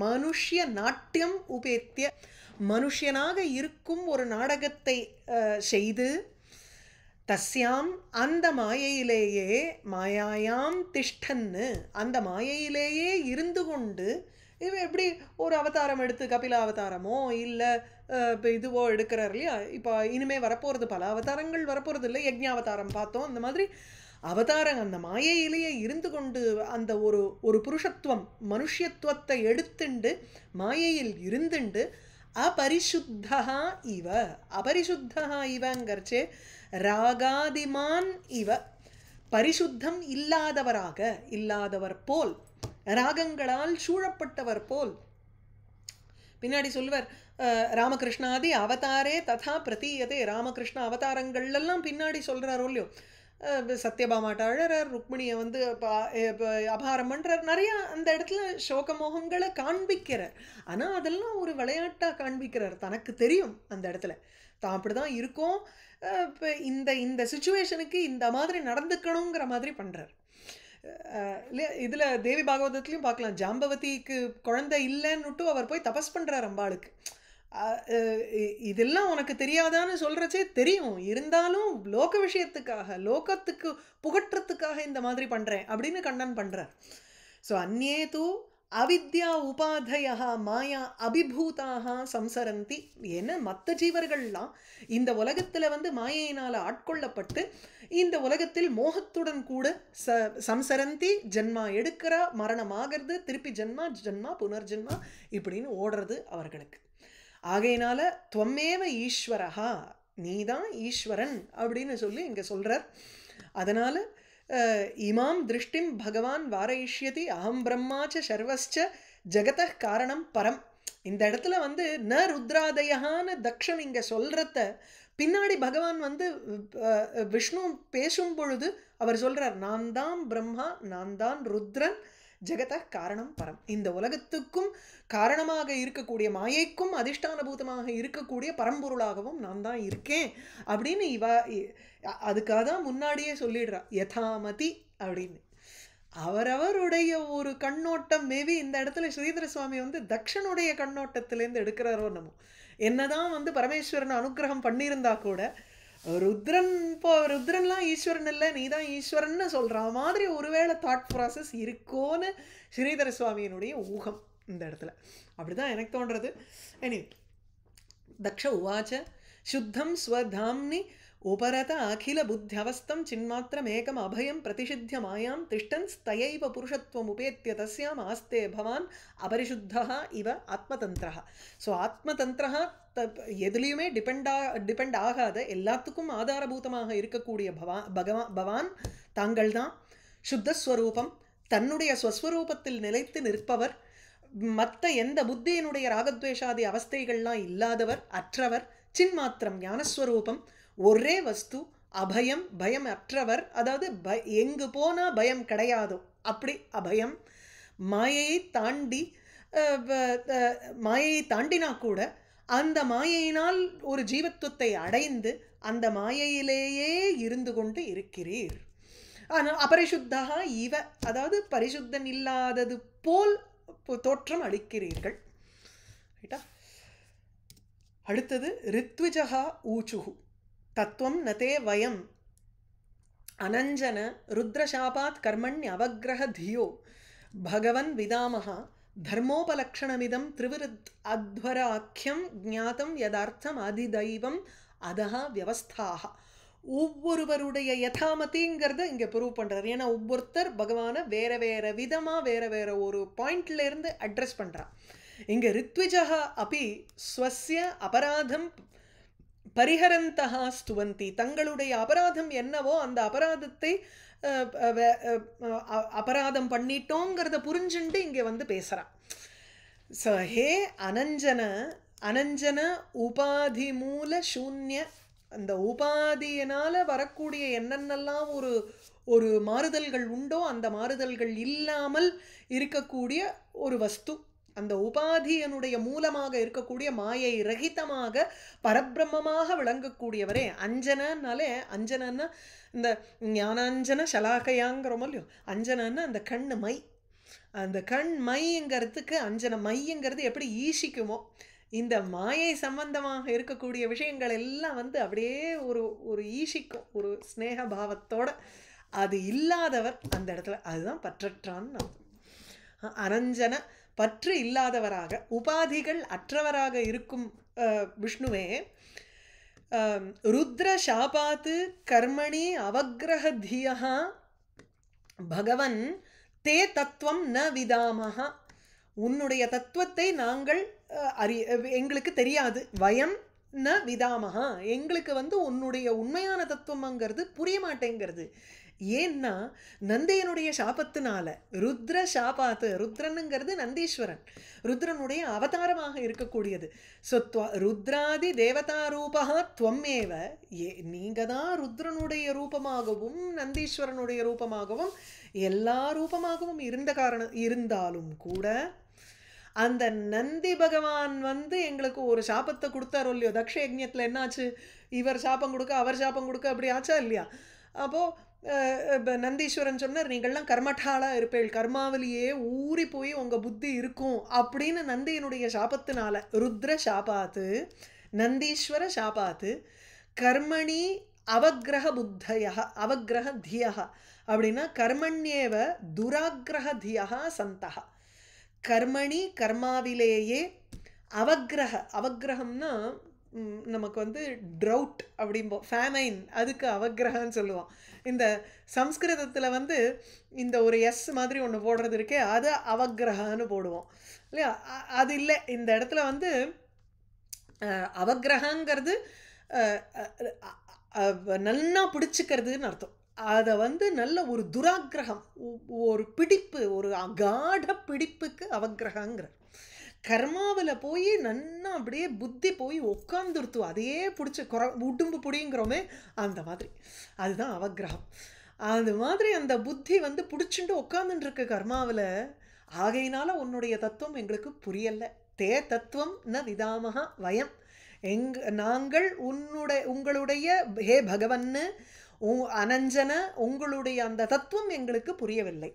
மனுஷ்ய நாட்டியம் உபேத்திய, மனுஷனாக இருக்கும் ஒரு நாடகத்தை செய்து தஸ்யாம் அந்த மாயையிலேயே மாயாயாம் திஷ்டன்னு அந்த மாயையிலேயே இருந்து கொண்டு இவன் எப்படி ஒரு அவதாரம் எடுத்து கபில அவதாரமோ இல்லை இப்போ இதுவோ எடுக்கிறார் இல்லையா இப்போ இனிமே வரப்போகிறது பல அவதாரங்கள் வரப்போகிறது இல்லை யஜ்ஞாவதாரம் பார்த்தோம் அந்த மாதிரி அவதாரம் அந்த மாயையிலேயே இருந்து கொண்டு அந்த ஒரு புருஷத்துவம் மனுஷத்துவத்தை எடுத்துண்டு மாயையில் இருந்துண்டு அபரிசுத்தா இவ அபரிசுத்தா இவங்கிறச்சே ராகாதிமான் இவ பரிசுத்தம் இல்லாதவர் போல் ராகங்களால் சூழப்பட்டவர் போல் பின்னாடி சொல்லுவார் ராமகிருஷ்ணாதி அவதாரே ததா பிரதீயதே ராமகிருஷ்ண அவதாரங்கள்லாம் பின்னாடி சொல்கிறாரோ இல்லையோ சத்யபாமாட்ட அழறார் ருக்மிணியை வந்து அபாரம் பண்ணுறார் நிறையா அந்த இடத்துல சோகமோகங்களை காண்பிக்கிறார் ஆனால் அதெல்லாம் ஒரு விளையாட்டாக காண்பிக்கிறார் தனக்கு தெரியும் அந்த இடத்துல தான் அப்படி தான் இருக்கும் இப்போ இந்த சுச்சுவேஷனுக்கு இந்த மாதிரி நடந்துக்கணுங்கிற மாதிரி பண்ணுறார் இல்லையா இதில் தேவி பாகவதத்துலேயும் பார்க்கலாம் ஜாம்பவதிக்கு குழந்தை இல்லைன்னுட்டு அவர் போய் தபஸ் பண்ணுறார் அம்பாளுக்கு இதெல்லாம் உனக்கு தெரியாதான்னு சொல்கிறச்சே தெரியும் இருந்தாலும் லோக விஷயத்துக்காக லோகத்துக்கு புகற்றத்துக்காக இந்த மாதிரி பண்ணுறேன் அப்படின்னு கண்ணன் பண்ணுறார் ஸோ அந்நே தூ அவித்யா உபாதயா மாயா அபிபூதாக சம்சரந்தி ஏன்னா மற்ற ஜீவர்கள்லாம் இந்த உலகத்தில் வந்து மாயையினால் ஆட்கொள்ளப்பட்டு இந்த உலகத்தில் மோகத்துடன் கூட சம்சரந்தி ஜென்மா எடுக்கிறா மரணம் ஆகிறது திருப்பி ஜென்மா புனர்ஜென்மா இப்படின்னு ஓடுறது அவர்களுக்கு ஆகையினால துவமேவ ஈஸ்வரஹா நீதான் ஈஸ்வரன் அப்படின்னு சொல்லி இங்கே சொல்கிறார் அதனால் இமாம் திருஷ்டிம் பகவான் வாரயிஷ்யதி அகம் பிரம்மாச்ச சர்வஸ்ச ஜெகத காரணம் பரம் இந்த இடத்துல வந்து ந ருத்ராதயான்னு தக்ஷன் இங்கே சொல்கிறத பின்னாடி பகவான் வந்து விஷ்ணு பேசும் பொழுது அவர் சொல்கிறார் நான் தான் பிரம்மா நான் தான் ருத்ரன் ஜெகத காரணம் பரம் இந்த உலகத்துக்கும் காரணமாக இருக்கக்கூடிய மாயைக்கும் அதிஷ்டானபூதமாக இருக்கக்கூடிய பரம்பொருளாகவும் நான் தான் இருக்கேன் அப்படின்னு அதுக்காக தான் முன்னாடியே சொல்லிடுறா யதாமதி அப்படின்னு அவரவருடைய ஒரு கண்ணோட்டம் மேபி இந்த இடத்துல ஸ்ரீதர சுவாமி வந்து தக்ஷனுடைய கண்ணோட்டத்திலேருந்து எடுக்கிறாரோ நம்ம என்னதான் வந்து பரமேஸ்வரன் அனுகிரகம் பண்ணியிருந்தா கூட ருத்ரன்லாம் ஈஸ்வரன் இல்லை நீ தான் ஈஸ்வரன்னு சொல்கிற மாதிரி ஒருவேளை தாட் ப்ராசஸ் இருக்கோன்னு ஸ்ரீதர சுவாமியினுடைய ஊகம் இந்த இடத்துல அப்படி தான் எனக்கு தோன்றது எனிவே தக்ஷ உவாச்ச சுத்தம் ஸ்வதாம்னி உபரத அகில புத்தியவஸ்தம் சின்மாத்திரமேகம் அபயம் பிரதிஷித்திய மாயாம் திஷ்டன் ஸ்தயைவ புருஷத்துவம் உபேத்திய தஸ்யாம் ஆஸ்தே பவான் அபரிசுத்தா இவ ஆத்மதந்திரா ஸோ ஆத்மதந்திரா எதுலேயுமே டிபெண்ட் ஆகாத எல்லாத்துக்கும் ஆதாரபூதமாக இருக்கக்கூடிய பவான் தாங்கள் தான் சுத்தஸ்வரூபம் தன்னுடைய ஸ்வஸ்வரூபத்தில் நிலைத்து நிற்பவர் மற்ற எந்த புத்தியினுடைய ராகத்வேஷாதி அவஸ்தைகள்லாம் இல்லாதவர் அற்றவர் சின்மாத்திரம் ஞானஸ்வரூபம் ஒரே வஸ்து அபயம் பயம் அற்றவர் அதாவது எங்கு போனால் பயம் கிடையாதோ அப்படி அபயம் மாயையை தாண்டினா கூட அந்த மாயையினால் ஒரு ஜீவத்துவத்தை அடைந்து அந்த மாயையிலேயே இருந்து கொண்டு இருக்கிறீர் ஆனால் அபரிசுத்தா இவ அதாவது பரிசுத்தன் இல்லாதது போல் தோற்றம் அளிக்கிறீர்கள் ரைட்டா அடுத்தது ரித்விஜா ஊச்சுஹு தத்துவம் நதே வயம் அனஞ்சன ருத்ரசாபாத் கர்மண்ய அவக்ரஹ தியோ பகவன் விதாமஹா தர்மோபலக்ஷணமிதம் திரிவிருத் அத்வராக்கியம் ஞாதம் யதார்த்தம் அதிதைவம் அதஹா வியவஸ்தாக ஒவ்வொருவருடைய யதாமதிங்கிறத இங்கே ப்ரூவ் பண்ணுறாரு ஏன்னா ஒவ்வொருத்தர் பகவானை வேற வேற விதமாக வேற வேற ஒரு பாயிண்ட்லேருந்து அட்ரஸ் பண்ணுறான் இங்கே ரித்விஜா அப்படி ஸ்வஸ்ய அபராதம் பரிஹரந்தஹா ஸ்துவந்தி தங்களுடைய அபராதம் என்னவோ அந்த அபராதத்தை அபராதம் பண்ணிட்டோங்கிறத புரிஞ்சுட்டு இங்கே வந்து பேசுகிறான் ஸோ ஹே அனஞ்சன உபாதி மூல சூன்ய அந்த உபாதியினால் வரக்கூடிய என்னென்னலாம் ஒரு மாறுதல்கள் உண்டோ அந்த மாறுதல்கள் இல்லாமல் இருக்கக்கூடிய ஒரு வஸ்து அந்த உபாதியனுடைய மூலமாக இருக்கக்கூடிய மாயை ரகிதமாக பரபிரம்மமாக விளங்கக்கூடியவரே அஞ்சனாலே அஞ்சனன்னா இந்த ஞானாஞ்சன சலாகையாங்கிறோமோ இல்லையோ அஞ்சனன்னா அந்த கண் மை அந்த கண் மைங்கிறதுக்கு அஞ்சன மைங்கிறது எப்படி ஈசிக்குமோ இந்த மாயை சம்பந்தமாக இருக்கக்கூடிய விஷயங்கள் எல்லாம் வந்து அப்படியே ஒரு ஒரு ஈஷிக்கும் ஒரு ஸ்நேக பாவத்தோட அது இல்லாதவர் அந்த இடத்துல அதுதான் பற்றற்றான்னு அனஞ்சன பற்று இல்லாதவராக உபாதிகள் அற்றவராக இருக்கும் விஷ்ணுவே ருத்ர சாபாத்து கர்மணி அவக்ரஹ தியா பகவன் தே தத்துவம் ந விதாமஹ உன்னுடைய தத்துவத்தை நாங்கள் எங்களுக்கு தெரியாது வயம் ந விதாமஹா எங்களுக்கு வந்து உன்னுடைய உண்மையான தத்துவம்ங்கிறது புரிய மாட்டேங்கிறது ஏன்னா நந்தையனுடைய சாபத்தினால ருத்ர சாபாத்து ருத்ரனுங்கிறது நந்தீஸ்வரன் ருத்ரனுடைய அவதாரமாக இருக்கக்கூடியது ஸோ ருத்ராதி தேவதா ரூபா துவம்மேவ நீங்க தான் ருத்ரனுடைய ரூபமாகவும் நந்தீஸ்வரனுடைய ரூபமாகவும் எல்லா ரூபமாகவும் இருந்தாலும் கூட அந்த நந்தி பகவான் வந்து எங்களுக்கு ஒரு சாபத்தை கொடுத்தாரோ இல்லையோ தக்ஷ யஜ்ஞத்தில் என்னாச்சு இவர் சாபம் கொடுக்க அவர் சாபம் கொடுக்க அப்படி ஆச்சா இல்லையா அப்போது நந்தீஸ்வரன் சொன்னார் நீங்கள்லாம் கர்மட்டாளாக இருப்பேள் கர்மாவிலேயே ஊறி போய் உங்கள் புத்தி இருக்கும் அப்படின்னு நந்தியினுடைய சாபத்தினால ருத்ர சாபாத்து நந்தீஸ்வர சாபாத்து கர்மணி அவக்ரஹ புத்தய அவக்ரஹ தியா அப்படின்னா கர்மண்யேவ துராக்ரஹ தியா சந்தா கர்மணி கர்மாவிலேயே அவக்ரஹ அவக்ரஹம்னா நமக்கு வந்து ட்ரவுட் அப்படிம்போம் ஃபேமைன் அதுக்கு அவக்ரஹன்னு சொல்லுவோம் இந்த சம்ஸ்கிருதத்தில் வந்து இந்த ஒரு எஸ் மாதிரி ஒன்று போடுறது இருக்கே அது அவக்ரஹன்னு போடுவோம் இல்லையா அது இல்லை இந்த இடத்துல வந்து அவக்ரஹங்கிறது நல்லா பிடிச்சிக்கிறதுன்னு அர்த்தம் அதை வந்து நல்ல ஒரு துராக்கிரகம் ஒரு பிடிப்பு ஒரு அகாட பிடிப்புக்கு அவக்ரஹங்கிற கர்மாவில் போய் நன்னா அப்படியே புத்தி போய் உட்காந்துருத்து அதையே பிடிச்சி உடும்பு பிடிங்கிறோமே அந்த மாதிரி அதுதான் அவக்ரகம் அது மாதிரி அந்த புத்தி வந்து பிடிச்சிட்டு உட்காந்துட்டுருக்கு கர்மாவில் ஆகையினால உன்னுடைய தத்துவம் எங்களுக்கு புரியலை தே தத்துவம் ந விதாமஹா வயம் நாங்கள் உங்களுடைய ஹே பகவன்னு அனஞ்சன உங்களுடைய அந்த தத்துவம் எங்களுக்கு புரியவில்லை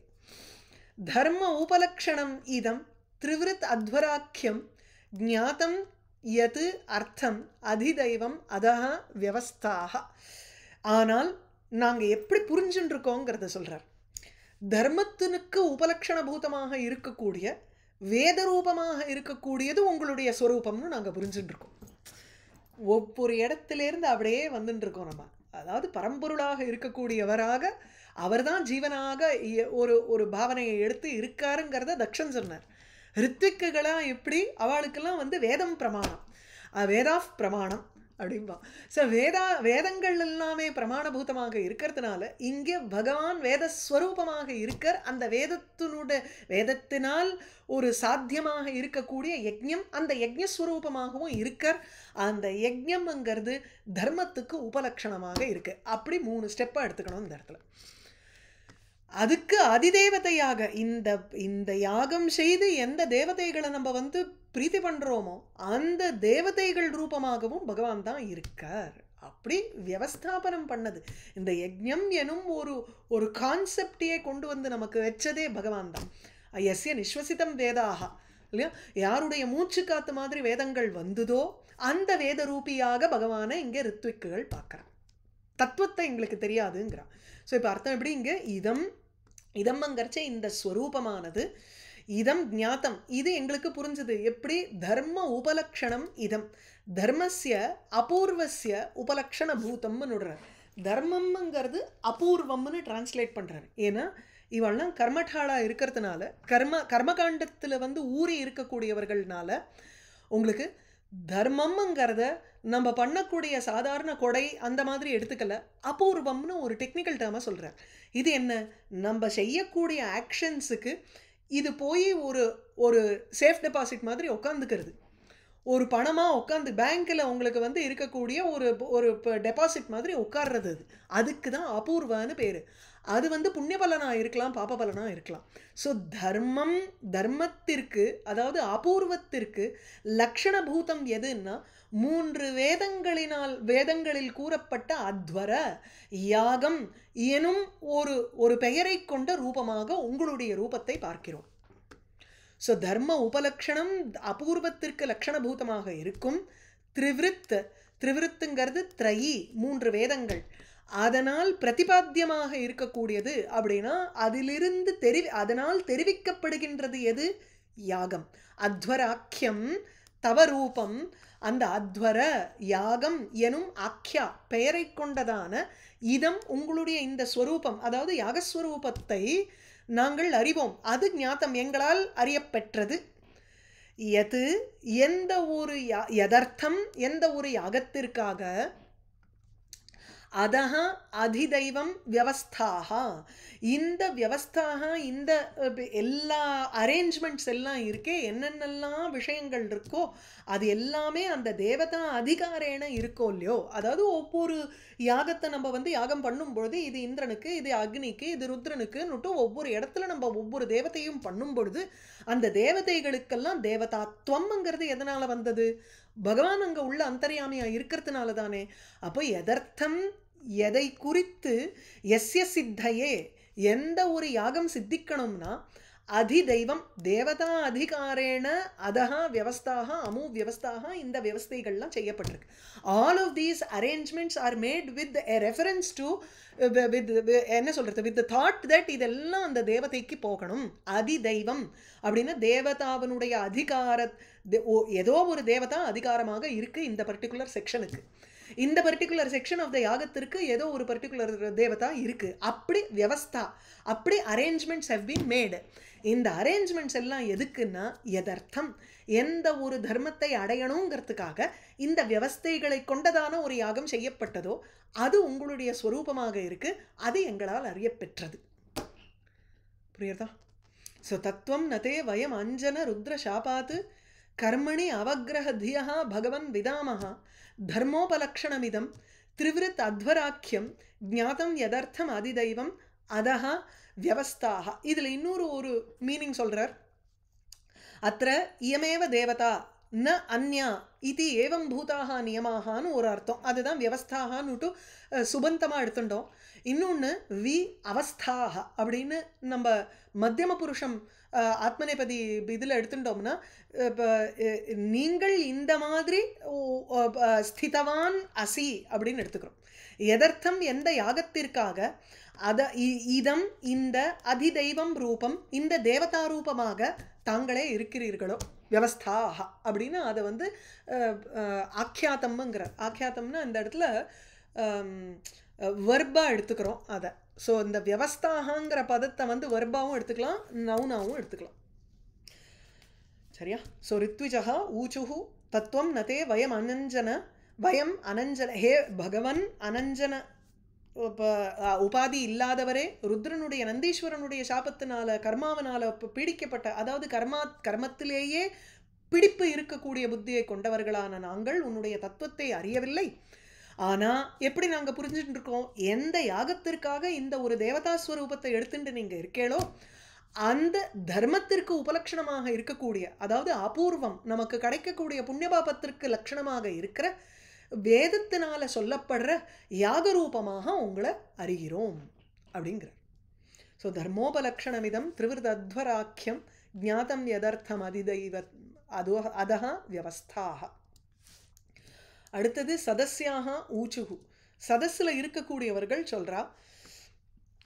தர்ம உபலக்ஷணம் இதம் திரிவிருத் அத்வராக்கியம் ஞாதம் யது அர்த்தம் அதிதைவம் அதஹ வியவஸ்தாக ஆனால் நாங்கள் எப்படி புரிஞ்சுட்டுருக்கோங்கிறத சொல்கிறார் தர்மத்தினுக்கு உபலக்ஷணபூதமாக இருக்கக்கூடிய வேத ரூபமாக இருக்கக்கூடியது உங்களுடைய ஸ்வரூபம்னு நாங்கள் புரிஞ்சுட்டுருக்கோம் ஒவ்வொரு இடத்துலேருந்து அப்படியே வந்துட்டுருக்கோம் நம்ம அதாவது பரம்பொருளாக இருக்கக்கூடியவராக அவர்தான் ஜீவனாக ஒரு பாவனையை எடுத்து இருக்காருங்கிறத தக்ஷன் சொன்னார் ரித்விக்குகளாக எப்படி அவளுக்கெல்லாம் வந்து வேதம் பிரமாணம் வேதாஃப் பிரமாணம் அப்படின்பா ஸோ வேதங்கள் எல்லாமே பிரமாணபூதமாக இருக்கிறதுனால இங்கே பகவான் வேதஸ்வரூபமாக இருக்கார் அந்த வேதத்தினால் ஒரு சாத்தியமாக இருக்கக்கூடிய யஜ்ஞம் அந்த யஜ்ஞஸ்வரூபமாகவும் இருக்கார் அந்த யஜ்ஞம்ங்கிறது தர்மத்துக்கு உபலக்ஷணமாக இருக்கு அப்படி 3 ஸ்டெப்பாக எடுத்துக்கணும் இந்த இடத்துல அதுக்கு அதிதேவதையாக இந்த யாகம் செய்து எந்த தேவதைகளை நம்ம வந்து பிரீத்தி பண்ணுறோமோ அந்த தேவதைகள் ரூபமாகவும் பகவான் தான் இருக்கார் அப்படி வியவஸ்தாபனம் பண்ணது இந்த யஜ்ஞம் எனும் ஒரு கான்செப்டையே கொண்டு வந்து நமக்கு வச்சதே பகவான் தான் எஸ்ய நிஸ்வசிதம் வேதாக இல்லையா யாருடைய மூச்சு காத்து மாதிரி வேதங்கள் வந்ததோ அந்த வேத ரூபியாக பகவானை இங்கே ரித்விக்குகள் பார்க்குறான் தத்துவத்தை எங்களுக்கு தெரியாதுங்கிறான் ஸோ இப்போ அர்த்தம் எப்படி இங்கே இதம்ங்கிறச்ச இந்த ஸ்வரூபமானது இதம் ஞாத்தம் இது எங்களுக்கு புரிஞ்சுது எப்படி தர்ம உபலக்ஷணம் இதம் தர்மஸ்ய அபூர்வஸ்ய உபலக்ஷண பூதம்னு விடுறார் தர்மம்ங்கிறது அபூர்வம்னு டிரான்ஸ்லேட் பண்ணுறாரு ஏன்னா இவெல்லாம் கர்மட்டாளாக இருக்கிறதுனால கர்மகாண்டத்தில் வந்து ஊறி இருக்கக்கூடியவர்கள்னால உங்களுக்கு தர்மம்ங்கிறத நம்ம பண்ணக்கூடிய சாதாரண கொடை அந்த மாதிரி எடுத்துக்கல அபூர்வம்னு ஒரு டெக்னிக்கல் டேர்மாக சொல்கிறார் இது என்ன நம்ம செய்யக்கூடிய ஆக்ஷன்ஸுக்கு இது போய் ஒரு சேஃப் டெபாசிட் மாதிரி உட்காந்துக்கிறது ஒரு பணமாக உட்காந்து பேங்க்கில் உங்களுக்கு வந்து இருக்கக்கூடிய ஒரு டெபாசிட் மாதிரி உட்கார்றது அதுக்கு தான் அபூர்வான்னு பேர் அது வந்து புண்ணிய பலனாக இருக்கலாம் பாப பலனாக இருக்கலாம் ஸோ தர்மத்திற்கு அதாவது அபூர்வத்திற்கு லக்ஷணபூதம் எதுன்னா 3 வேதங்களில் கூறப்பட்ட அத்வர யாகம் எனும் ஒரு பெயரை கொண்ட ரூபமாக உங்களுடைய ரூபத்தை பார்க்கிறோம் ஸோ தர்ம உபலக்ஷணம் அபூர்வத்திற்கு லக்ஷணபூதமாக இருக்கும். திரிவிருத், திரிவிருத்துங்கிறது த்ரயி, 3 வேதங்கள், அதனால் பிரதிபாத்தியமாக இருக்கக்கூடியது அப்படின்னா அதிலிருந்து அதனால் தெரிவிக்கப்படுகின்றது எது? யாகம். அத்வராக்கியம் தவரூபம், அந்த அத்வர யாகம் எனும் ஆக்கியா பெயரை கொண்டதான இதம் உங்களுடைய இந்த ஸ்வரூபம், அதாவது யாகஸ்வரூபத்தை நாங்கள் அறிவோம், அது ஞாத்தம் எங்களால் அறியப்பெற்றது. எது எந்த ஒரு யதர்த்தம் எந்த ஒரு யாகத்திற்காக, அதஹ அதிதைவம் வியவஸ்தாக, இந்த வியவஸ்தாக இந்த எல்லா அரேஞ்ச்மெண்ட்ஸ் எல்லாம் இருக்கே, என்னென்னலாம் விஷயங்கள் இருக்கோ அது எல்லாமே அந்த தேவதா அதிகாரேன இருக்கோ இல்லையோ. அதாவது ஒவ்வொரு யாகத்தை நம்ம வந்து யாகம் பண்ணும்பொழுது இது இந்திரனுக்கு, இது அக்னிக்கு, இது ருத்ரனுக்கு ஒவ்வொரு இடத்துல நம்ம ஒவ்வொரு தேவதையும் பண்ணும் பொழுது அந்த தேவதைகளுக்கெல்லாம் தேவதாத்வம்ங்கிறது எதனால வந்தது? பகவான் அங்கே உள்ள அந்தர்யாமியா இருக்கிறதுனால தானே. அப்போ எதர்த்தம் எதை குறித்து எஸ்ய சித்தையே, எந்த ஒரு யாகம் சித்திக்கணும்னா அதிதெய்வம் தேவதா அதிகாரேன அதஹா வியவஸ்தாக அமு வியவஸ்தாக, இந்த வியவஸ்தைகள்லாம் செய்யப்பட்டிருக்கு. All of these arrangements are made with a reference to, என்ன சொல்கிறது, வித் தாட் தட் இதெல்லாம் அந்த தேவதைக்கு போகணும். அதிதெய்வம் அப்படின்னா தேவதாவனுடைய அதிகார, ஏதோ ஒரு தேவதா அதிகாரமாக இருக்குது இந்த பர்டிகுலர் செக்ஷனுக்கு, இந்த பர்டிகுலர் செக்ஷன் ஆஃப் த யாகத்திற்கு ஏதோ ஒரு பர்டிகுலர் தேவதா இருக்கு. அப்படி வியவஸ்தா, அப்படி அரேஞ்ச்மெண்ட்ஸ் ஹவ் பீன் மேடு. இந்த அரேஞ்ச்மெண்ட்ஸ் எல்லாம் எதுக்குன்னா எதர்த்தம், எந்த ஒரு தர்மத்தை அடையணுங்கிறதுக்காக இந்த வியவஸ்தைகளை கொண்டதான ஒரு யாகம் செய்யப்பட்டதோ அது உங்களுடைய ஸ்வரூபமாக இருக்கு, அது எங்களால் அறியப்பெற்றது. புரியுறதா? ஸோ தத்துவம் நதே வயம் அஞ்சன ருத்ர சாபாத்து கர்மணி அவக்ரஹ தியா பகவன் விதாமஹா தர்மோபலக்ஷணமிதம் திரிவிருத் அத்வராக்கியம் ஞாதம் யதர்த்தம் அதிதைவம் அதஹா வியவஸ்தாக. இதில் இன்னொரு ஒரு மீனிங் சொல்கிறார். அத்த இயமேவ தேவதா ந அந்யா இது ஏவம் பூதாக நியமாகான்னு ஒரு அர்த்தம். அதுதான் வியவஸ்தாகான்னுட்டு சுபந்தமாக எடுத்துட்டோம். இன்னொன்று வி அவஸ்தாக அப்படின்னு நம்ம மத்தியம புருஷம் ஆத்மநேபதி இதில் எடுத்துட்டோம்னா, இப்போ நீங்கள் இந்த மாதிரி ஸ்திதவான் அசி அப்படின்னு எடுத்துக்கிறோம். எதர்த்தம் எந்த யாகத்திற்காக, இதம் இந்த அதிதெய்வம் ரூபம், இந்த தேவதா ரூபமாக தாங்களே இருக்கிறீர்களோ வியவஸ்தாக அப்படின்னு அதை வந்து ஆக்கியாத்தம்ங்கிற, ஆக்கியாத்தம்னா இந்த இடத்துல வர்பா எடுத்துக்கிறோம் அதை. ஸோ இந்த வியவஸ்தாகங்கிற பதத்தை வந்து வர்பாவும் எடுத்துக்கலாம், நவுனாவும் எடுத்துக்கலாம். சரியா? ஸோ ரித்விஜா ஊச்சுஹு தத்துவம் நதே வயம் அனஞ்சன, வயம் அனஞ்சன, ஹே பகவன் அனஞ்சன உபாதி இல்லாதவரே, ருத்ரனுடைய நந்தீஸ்வரனுடைய சாபத்தினால கர்மாவனால பீடிக்கப்பட்ட, அதாவது கர்மத்திலேயே பிடிப்பு இருக்கக்கூடிய புத்தியை கொண்டவர்களான நாங்கள் உன்னுடைய தத்துவத்தை அறியவில்லை. ஆனால் எப்படி நாங்கள் புரிஞ்சுட்டு இருக்கோம்? எந்த யாகத்திற்காக இந்த ஒரு தேவதாஸ்வரூபத்தை எடுத்துட்டு நீங்கள் இருக்கேளோ அந்த தர்மத்திற்கு உபலட்சணமாக இருக்கக்கூடிய, அதாவது அபூர்வம் நமக்கு கிடைக்கக்கூடிய புண்ணியபாபத்திற்கு லட்சணமாக இருக்கிற வேதத்தினால சொல்லப்படுற யாகரூபமாக உங்களை அறிகிறோம் அப்படிங்கிறார். ஸோ தர்மோபலக்ஷணமிதம் திரிவிருதத்வராக்கியம் ஞாதம் யதர்த்தம் அதிதைவ அதஹா வியவஸ்தாக. அடுத்தது சதஸ்யாக ஊச்சுகு, சதஸில் இருக்கக்கூடியவர்கள் சொல்கிறா,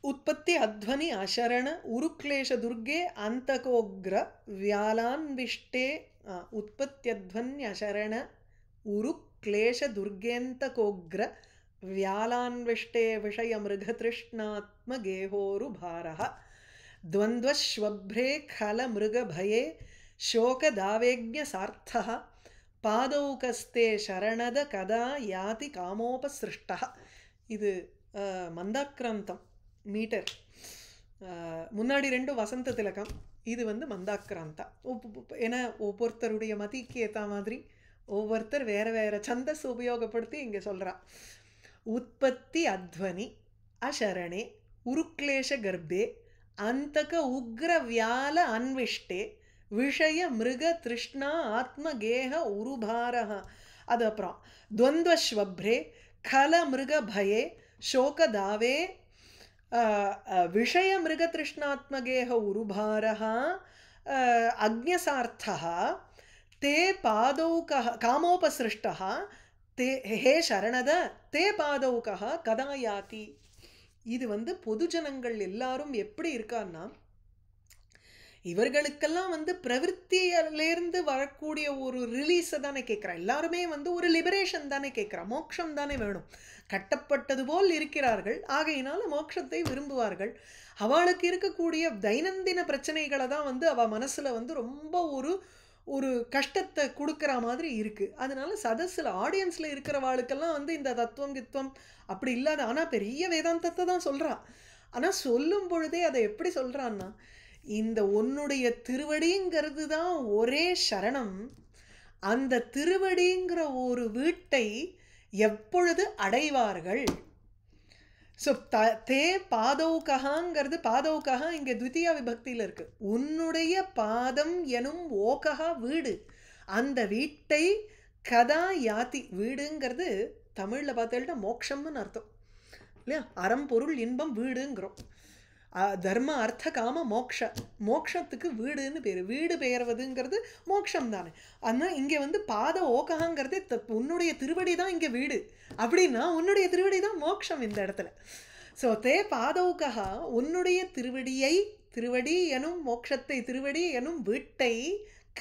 உற்பத்தி அத்வனி அசரண உருக்லேஷ துர்கே அந்தகோக்ர வியாலான்விஷ்டே, உற்பத்தியத்வன்யசரண உருக்லேஷ துர்கேந்தகோக்ர வியாலான்விஷ்டே விஷய மிருகதிருஷ்ணாத்ம கேஹோரு பாரஹ துவந்த்வஸ்வப்ரே கல மிருகபயே சோகதாவேக்ஞ சார்த்தஹ பாதௌகஸ்தே சரணத கதா யாதி காமோபசிருஷ்டா. இது மந்தாக்கிராந்தம் மீட்டர். முன்னாடி 2 வசந்த திலகம், இது வந்து மந்தாக்கிராந்தா. ஏன்னா ஒவ்வொருத்தருடைய மதிக்கு ஏற்ற மாதிரி ஒவ்வொருத்தர் வேறு வேறு சந்தஸ் உபயோகப்படுத்தி இங்கே சொல்கிறா. உற்பத்தி அத்வனி அசரணே உருக்லேஷ கர்ப்பே அந்தக உக்ர வியால அன்விஷ்டே விஷய மிருக திருஷ்ணா ஆத்ம கேஹ உருபாரஹ. அது அப்புறம் துவந்த்வஸ்வப்ரே கல மிருக பயே அக்ஞசார்த்தः தே பாதௌகः காமோபசிருஷ்டः தே ஹே சரணத தே பாதௌகः கதா யாதி. இது வந்து பொதுஜனங்கள் எல்லாரும் எப்படி இருக்கான்னா, இவர்களுக்கெல்லாம் வந்து பிரவೃತ್ತಿயிலேருந்து வரக்கூடிய ஒரு ரிலீஸை தானே கேட்குறா. எல்லாருமே வந்து ஒரு லிபரேஷன் தானே கேட்குறா. மோட்சம் தானே வேணும். கட்டப்பட்டது போல் இருக்கிறார்கள், ஆகையினால மோட்சத்தை விரும்புவார்கள். அவளுக்கு இருக்கக்கூடிய தைனந்தின பிரச்சனைகளை தான் வந்து அவள் மனசில் வந்து ரொம்ப ஒரு ஒரு கஷ்டத்தை கொடுக்குற மாதிரி இருக்குது. அதனால சதஸில் ஆடியன்ஸில் இருக்கிறவாளுக்கெல்லாம் வந்து இந்த தத்துவம் கித்துவம் அப்படி இல்லாத, ஆனால் பெரிய வேதாந்தத்தை தான் சொல்கிறா. ஆனால் சொல்லும் பொழுதே அதை எப்படி சொல்கிறான்னா, இந்த உன்னுடைய திருவடிங்கிறது தான் ஒரே சரணம். அந்த திருவடிங்கிற ஒரு வீட்டை எப்பொழுது அடைவார்கள்? ஸோ தே பாதௌகங்கிறது, பாதௌகா இங்கே த்விதீயா விபக்தியில் இருக்கு. உன்னுடைய பாதம் எனும் ஓகா வீடு, அந்த வீட்டை கதா யாதி. வீடுங்கிறது தமிழில் பார்த்தேன்னா மோட்சம்னு அர்த்தம் இல்லையா? அறம் பொருள் இன்பம் வீடுங்கிறோம். தர்ம அர்த்த காம மோக்ஷ, மோக்ஷத்துக்கு வீடுன்னு பேர். வீடு பெயர்வதுங்கிறது மோக்ஷம் தானே. ஆனால் இங்கே வந்து பாத ஓகங்கிறது உன்னுடைய திருவடி தான் இங்கே வீடு அப்படின்னா, உன்னுடைய திருவடி தான் மோக்ஷம் இந்த இடத்துல. ஸோ தே பாதௌகா உன்னுடைய திருவடியை, திருவடி எனும் மோக்ஷத்தை, திருவடி எனும் வீட்டை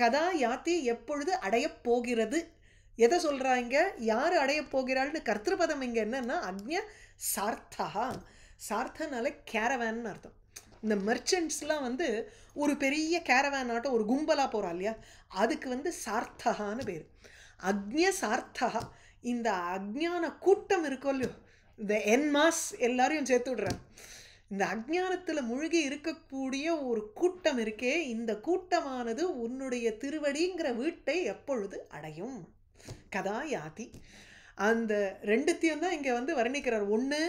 கதா யாத்தி எப்பொழுது அடையப் போகிறது. எதை சொல்கிறா இங்கே? யார் அடையப் போகிறாள்னு கர்த்திருபதம் இங்கே என்னன்னா அக்ஞ சார்த்தா. சார்த்தனால கேரவேன் அர்த்தம். இந்த மெர்ச்சன்ட்ஸ்லாம் வந்து ஒரு பெரிய கேரவேன் ஆட்டம் ஒரு கும்பலாக போகிறா இல்லையா, அதுக்கு வந்து சார்த்தகான்னு பேர். அக்ஞ சார்த்தா. இந்த அக்ஞான கூட்டம் இருக்கோ இல்லையோ, இந்த என்மாஸ் எல்லாரையும் சேர்த்து விடுறாங்க. இந்த அக்ஞானத்தில் மூழ்கி இருக்கக்கூடிய ஒரு கூட்டம் இருக்கே, இந்த கூட்டமானது உன்னுடைய திருவடிங்கிற வீட்டை எப்பொழுது அடையும்? கதா யாதி. அந்த ரெண்டுத்தையும் தான் இங்கே வந்து வர்ணிக்கிறார். ஒன்று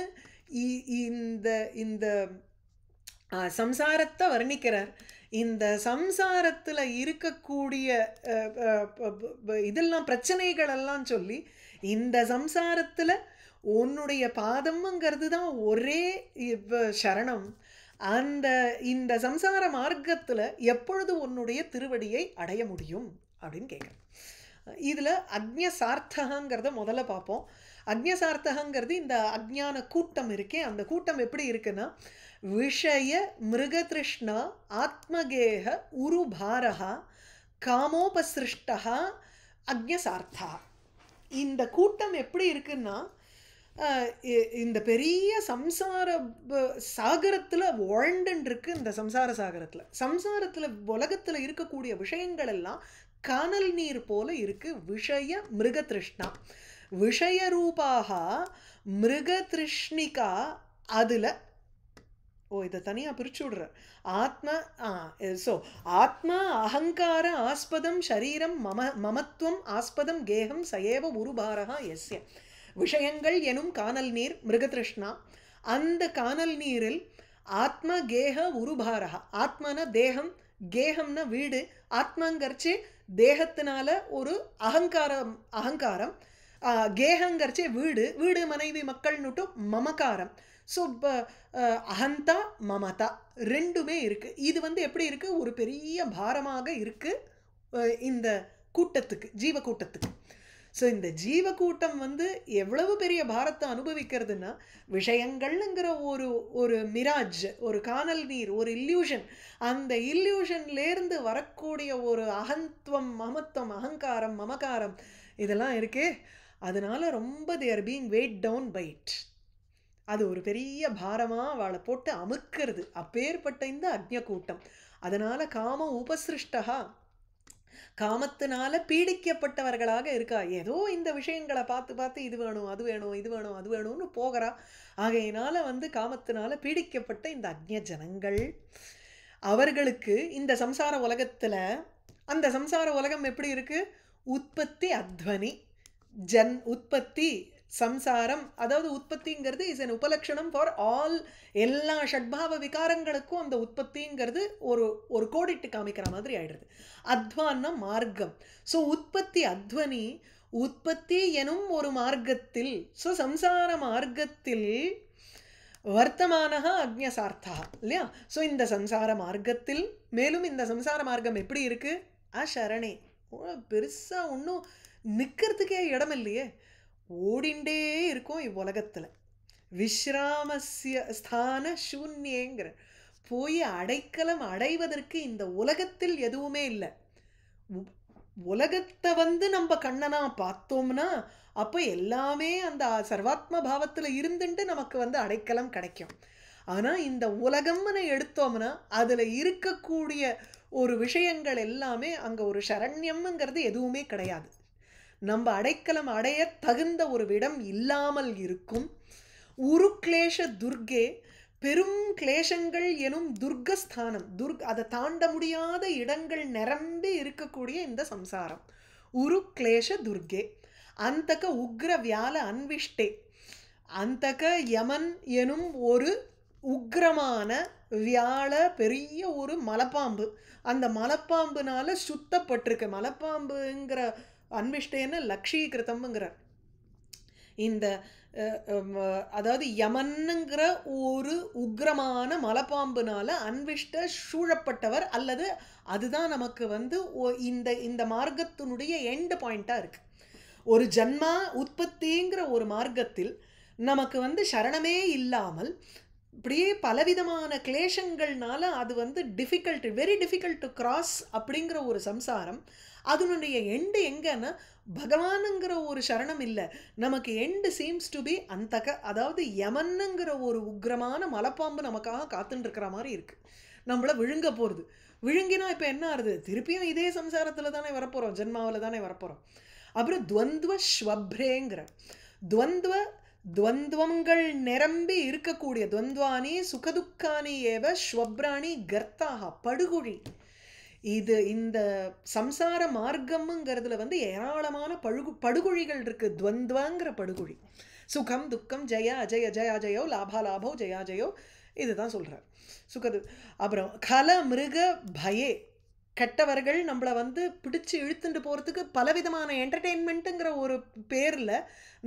இந்த இந்த சம்சாரத்தை வர்ணிக்கிறார். இந்த சம்சாரத்தில் இருக்கக்கூடிய இதெல்லாம் பிரச்சனைகளெல்லாம் சொல்லி, இந்த சம்சாரத்தில் உன்னுடைய பாதம்ங்கிறது தான் ஒரே சரணம். அந்த இந்த சம்சார மார்க்கத்தில் எப்பொழுது உன்னுடைய திருவடியை அடைய முடியும் அப்படின்னு கேட்குறேன். இதில் அக்ஞ சார்த்தகங்கிறத முதல்ல பார்ப்போம். அக்ஞ சார்த்தகங்கிறது இந்த அக்ஞான கூட்டம் இருக்கே, அந்த கூட்டம் எப்படி இருக்குன்னா, விஷய மிருகதிருஷ்ணா ஆத்மகேக உருபாரஹா காமோபசிருஷ்டா அக்ஞ சார்த்தா. இந்த கூட்டம் எப்படி இருக்குன்னா, இந்த பெரிய சம்சார சாகரத்தில் உழண்டுன்னு இருக்கு. இந்த சம்சார சாகரத்தில், சம்சாரத்தில் உலகத்தில் இருக்கக்கூடிய விஷயங்கள் எல்லாம் கானல் நீர் போல இருக்கு. விஷய மிருகதிருஷ்ணா, விஷய ரூபாக மிருகதிருஷ்ணிகா. அதில் இதை தனியாக பிரிச்சு விடுற ஆத்மா. ஸோ ஆத்மா அகங்கார ஆஸ்பதம் ஷரீரம் மமத்துவம் ஆஸ்பதம் கேகம் சயேவ உருபாரகா எஸ்ய. விஷயங்கள் எனும் கானல் நீர் மிருகதிருஷ்ணா. அந்த கானல் நீரில் ஆத்ம கேக உருபாரகா. ஆத்மனா தேகம், கேகம்னா வீடு. ஆத்மாங்கரிச்சு தேகத்தினால ஒரு அகங்காரம், அகங்காரம். கேகங்கரிச்சே வீடு, வீடு மனைவி மக்கள்னுட்டு மமகாரம். ஸோ அகந்தா மமதா ரெண்டுமே இருக்குது. இது வந்து எப்படி இருக்குது? ஒரு பெரிய பாரமாக இருக்குது இந்த கூட்டத்துக்கு, ஜீவக்கூட்டத்துக்கு. ஸோ இந்த ஜீவக்கூட்டம் வந்து எவ்வளவு பெரிய பாரத்தை அனுபவிக்கிறதுனா, விஷயங்கள்ங்கிற ஒரு ஒரு மிராஜ், ஒரு கானல் நீர், ஒரு இல்யூஷன். அந்த இல்யூஷன்லேருந்து வரக்கூடிய ஒரு அகந்த்வம், மமத்துவம், அகங்காரம், மமகாரம் இதெல்லாம் இருக்கே, அதனால ரொம்ப they are being weighed down by it. அது ஒரு பெரிய பாரமாக அவளை போட்டு அமுக்கிறது. அப்பேற்பட்ட இந்த அக்ஞ கூட்டம். அதனால காம உபசிருஷ்டா, காமத்தினால பீடிக்கப்பட்டவர்களாக இருக்கா. ஏதோ இந்த விஷயங்களை பார்த்து பார்த்து இது வேணும், அது வேணும், இது வேணும், அது வேணும்னு போகிறா. ஆகையினால வந்து காமத்தினால பீடிக்கப்பட்ட இந்த அக்ஞ ஜனங்கள், அவர்களுக்கு இந்த சம்சார உலகத்தில், அந்த சம்சார உலகம் எப்படி இருக்கு? உற்பத்தி அத்வனி ஜன் உற்பத்தி சம்சாரம். அதாவது உற்பத்திங்கிறது இஸ் an உபலட்சணம் ஃபார் ஆல், எல்லா ஷட்பாவ விகாரங்களுக்கும் அந்த உற்பத்திங்கிறது ஒரு ஒரு கோடிட்டு காமிக்கிற மாதிரி ஆயிடுறது. அத்வான்னா மார்க்கம். ஸோ உற்பத்தி அத்வனி, உற்பத்தி எனும் ஒரு மார்க்கத்தில். ஸோ சம்சார மார்க்கத்தில் வர்த்தமானஹ அக்ஞசார்த்தா இல்லையா? ஸோ இந்த சம்சார மார்க்கத்தில் மேலும் இந்த சம்சார மார்க்கம் எப்படி இருக்கு? அசரணே, பெருசா ஒன்றும் நிற்கிறதுக்கே இடம் இல்லையே, ஓடிண்டே இருக்கும் இவ்வுலகத்தில். விஸ்ராமஸ்ய ஸ்தான சூன்யேங்கிற, போய் அடைக்கலம் அடைவதற்கு இந்த உலகத்தில் எதுவுமே இல்லை. உலகத்தை வந்து நம்ம கண்ணனா பார்த்தோம்னா அப்போ எல்லாமே அந்த சர்வாத்ம பாவத்தில் இருந்துட்டு நமக்கு வந்து அடைக்கலம் கிடைக்கும். ஆனால் இந்த உலகம்னு எடுத்தோம்னா அதில் இருக்கக்கூடிய ஒரு விஷயங்கள் எல்லாமே அங்கே ஒரு சரண்யம்ங்கிறது எதுவுமே கிடையாது. நம்ம அடைக்கலம் அடைய தகுந்த ஒரு இடம் இல்லாமல் இருக்கும். உரு கிளேஷ துர்கே, பெரும் கிளேசங்கள் எனும் துர்கஸ்தானம், அதை தாண்ட முடியாத இடங்கள் நிரம்பி இருக்கக்கூடிய இந்த சம்சாரம். உரு கிளேஷ துர்கே அந்தக உக்ர வியால அன்விஷ்டே, அந்தக யமன் எனும் ஒரு உக்ரமான வியாழ பெரிய ஒரு மலைப்பாம்பு, அந்த மலைப்பாம்புனால சுத்தப்பட்டிருக்கு. மலைப்பாம்புங்கிற அன்விஷ்டேன்னு லக்ஷீகிருத்தம்ங்கிற இந்த அதாவது யமன்னுங்கிற ஒரு உக்ரமான மலைப்பாம்புனால அன்விஷ்ட சூழப்பட்டவர், அல்லது அதுதான் நமக்கு வந்து இந்த இந்த மார்க்கத்தினுடைய எண்ட் பாயிண்டாக இருக்குது. ஒரு ஜன்மா உற்பத்திங்கிற ஒரு மார்க்கத்தில் நமக்கு வந்து சரணமே இல்லாமல் இப்படியே பலவிதமான கிளேஷங்கள்னால அது வந்து difficult, very difficult to cross அப்படிங்கிற ஒரு சம்சாரம். அதனுடைய எண்டு எங்கன்னா பகவானுங்கிற ஒரு சரணம் இல்லை, நமக்கு எண்டு சீம்ஸ் டு பி அந்தக, அதாவது யமன்னுங்கிற ஒரு உக்ரமான மலைப்பாம்பு நமக்காக காத்துட்டு இருக்கிற மாதிரி இருக்குது, நம்மளை விழுங்க போகிறது. விழுங்கினா இப்போ என்ன ஆகுது? திருப்பியும் இதே சம்சாரத்தில் தானே வரப்போகிறோம், ஜென்மாவில் தானே வரப்போகிறோம். அப்புறம் துவந்துவ ஸ்வப்ரேங்கிற துவந்துவங்கள் நிரம்பி இருக்கக்கூடிய துவந்துவானி சுகதுக்கானி ஏவ ஸ்வப்ராணி கர்த்தாக, படுகுழி. இது இந்த சம்சார மார்க்கம்ங்கிறதுல வந்து ஏராளமான படுகுழிகள் இருக்குது. துவந்துவங்கிற படுகுழி, சுகம் துக்கம் ஜெய அஜய ஜயாஜயோ லாபா லாபோ ஜயாஜயோ, இதுதான் சொல்கிறார் சுகது. அப்புறம் கல மிருக பயே, கெட்டவர்கள் நம்மளை வந்து பிடிச்சி இழுத்துட்டு போகிறதுக்கு பலவிதமான என்டர்டெயின்மெண்ட்டுங்கிற ஒரு பேரில்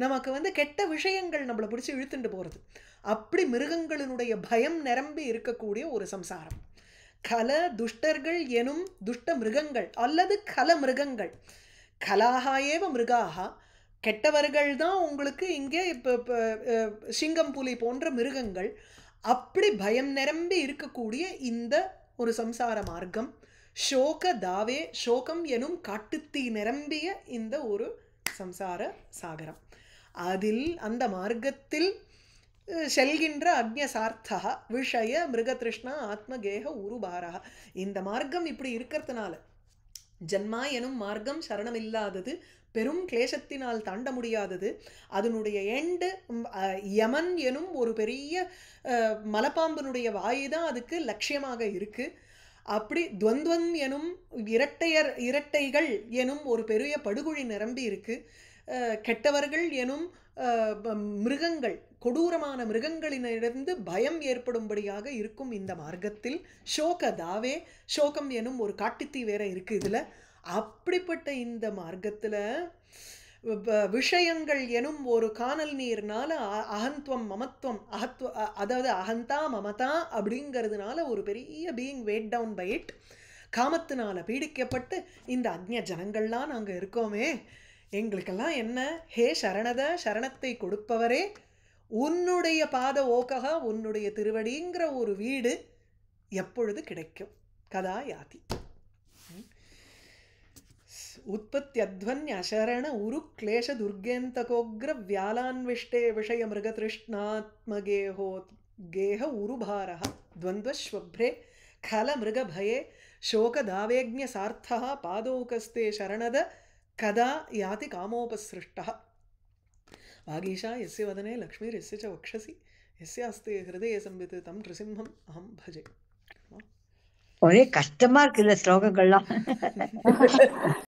நமக்கு வந்து கெட்ட விஷயங்கள் நம்மளை பிடிச்சி இழுத்துட்டு போகிறது. அப்படி மிருகங்களினுடைய பயம் நிரம்பி இருக்கக்கூடிய ஒரு சம்சாரம். கல துஷ்டர்கள் எனும் துஷ்ட மிருகங்கள் அல்லது கல மிருகங்கள், கலாகா ஏவ மிருகாகா, கெட்டவர்கள் தான் உங்களுக்கு இங்கே இப்போ சிங்கம் புலி போன்ற மிருகங்கள். அப்படி பயம் நிரம்பி இருக்கக்கூடிய இந்த ஒரு சம்சார மார்க்கம். சோக தாவே, சோகம் எனும் காட்டுத்தீ நிரம்பிய இந்த ஒரு சம்சார சாகரம். அதில் அந்த மார்க்கத்தில் செல்கின்ற அக்ஞசார்த்தா விஷய மிருகதிருஷ்ணா ஆத்மகேக உருபாரா. இந்த மார்க்கம் இப்படி இருக்கிறதுனால ஜன்மா எனும் மார்க்கம் சரணமில்லாதது, பெரும் கிளேசத்தினால் தாண்ட முடியாதது. அதனுடைய எண்டு யமன் எனும் ஒரு பெரிய மலைப்பாம்பினுடைய வாயு தான் அதுக்கு லட்சியமாக இருக்குது. அப்படி துவந்துவம் எனும் இரட்டைகள் எனும் ஒரு பெரிய படுகுழி நிரம்பி இருக்கு. கெட்டவர்கள் எனும் மிருகங்கள், கொடூரமான மிருகங்களிலிருந்து பயம் ஏற்படும்படியாக இருக்கும் இந்த மார்க்கத்தில். சோக தாவே, சோகம் எனும் ஒரு காட்டுத்தீ வேற இருக்கு இதில். அப்படிப்பட்ட இந்த மார்க்கத்தில் விஷயங்கள் எனும் ஒரு காணல் நீர்னால அகந்த்வம் மமத்துவம் அதாவது அகந்தா மமதா அப்படிங்கிறதுனால ஒரு பெரிய being weight down by it, காமத்தினால பீடிக்கப்பட்டு இந்த அக்ஞ ஜனங்கள்லாம் நாங்கள் இருக்கோமே, எங்களுக்கெல்லாம் என்ன? ஹே சரணத, சரணத்தை கொடுப்பவரே, உன்னுடைய பாத ஓககா, உன்னுடைய திருவடிங்கிற ஒரு வீடு எப்பொழுது கிடைக்கும்? கதா யாதி. உற்பத்தியத்வன்ய அசரண உரு கிளேஷ துர்கேந்தகோக்ர வியாலான்விஷ்டே விஷய மிருகதிருஷ்ணாத்மகேஹோ கேஹ உருபாரஹ துவந்த்வஸ்வப்ரே கல மிருகபயே சோகதாவேக்ஞ சார்த்தா பாதோகஸ்தே சரணத கதா யாதி காமோபசிருஷ்டः. வாகீஷா யஸ்ய வதனே லக்ஷ்மீர் யஸ்ய ச வக்ஷசி யஸ்ய அஸ்தே ஹிருதயே சம்வித் தம் நிருசிம்ஹம் அஹம் பஜே. ஒரே கஷ்டமா இருக்கு இந்த ஸ்லோகங்கள்லாம்.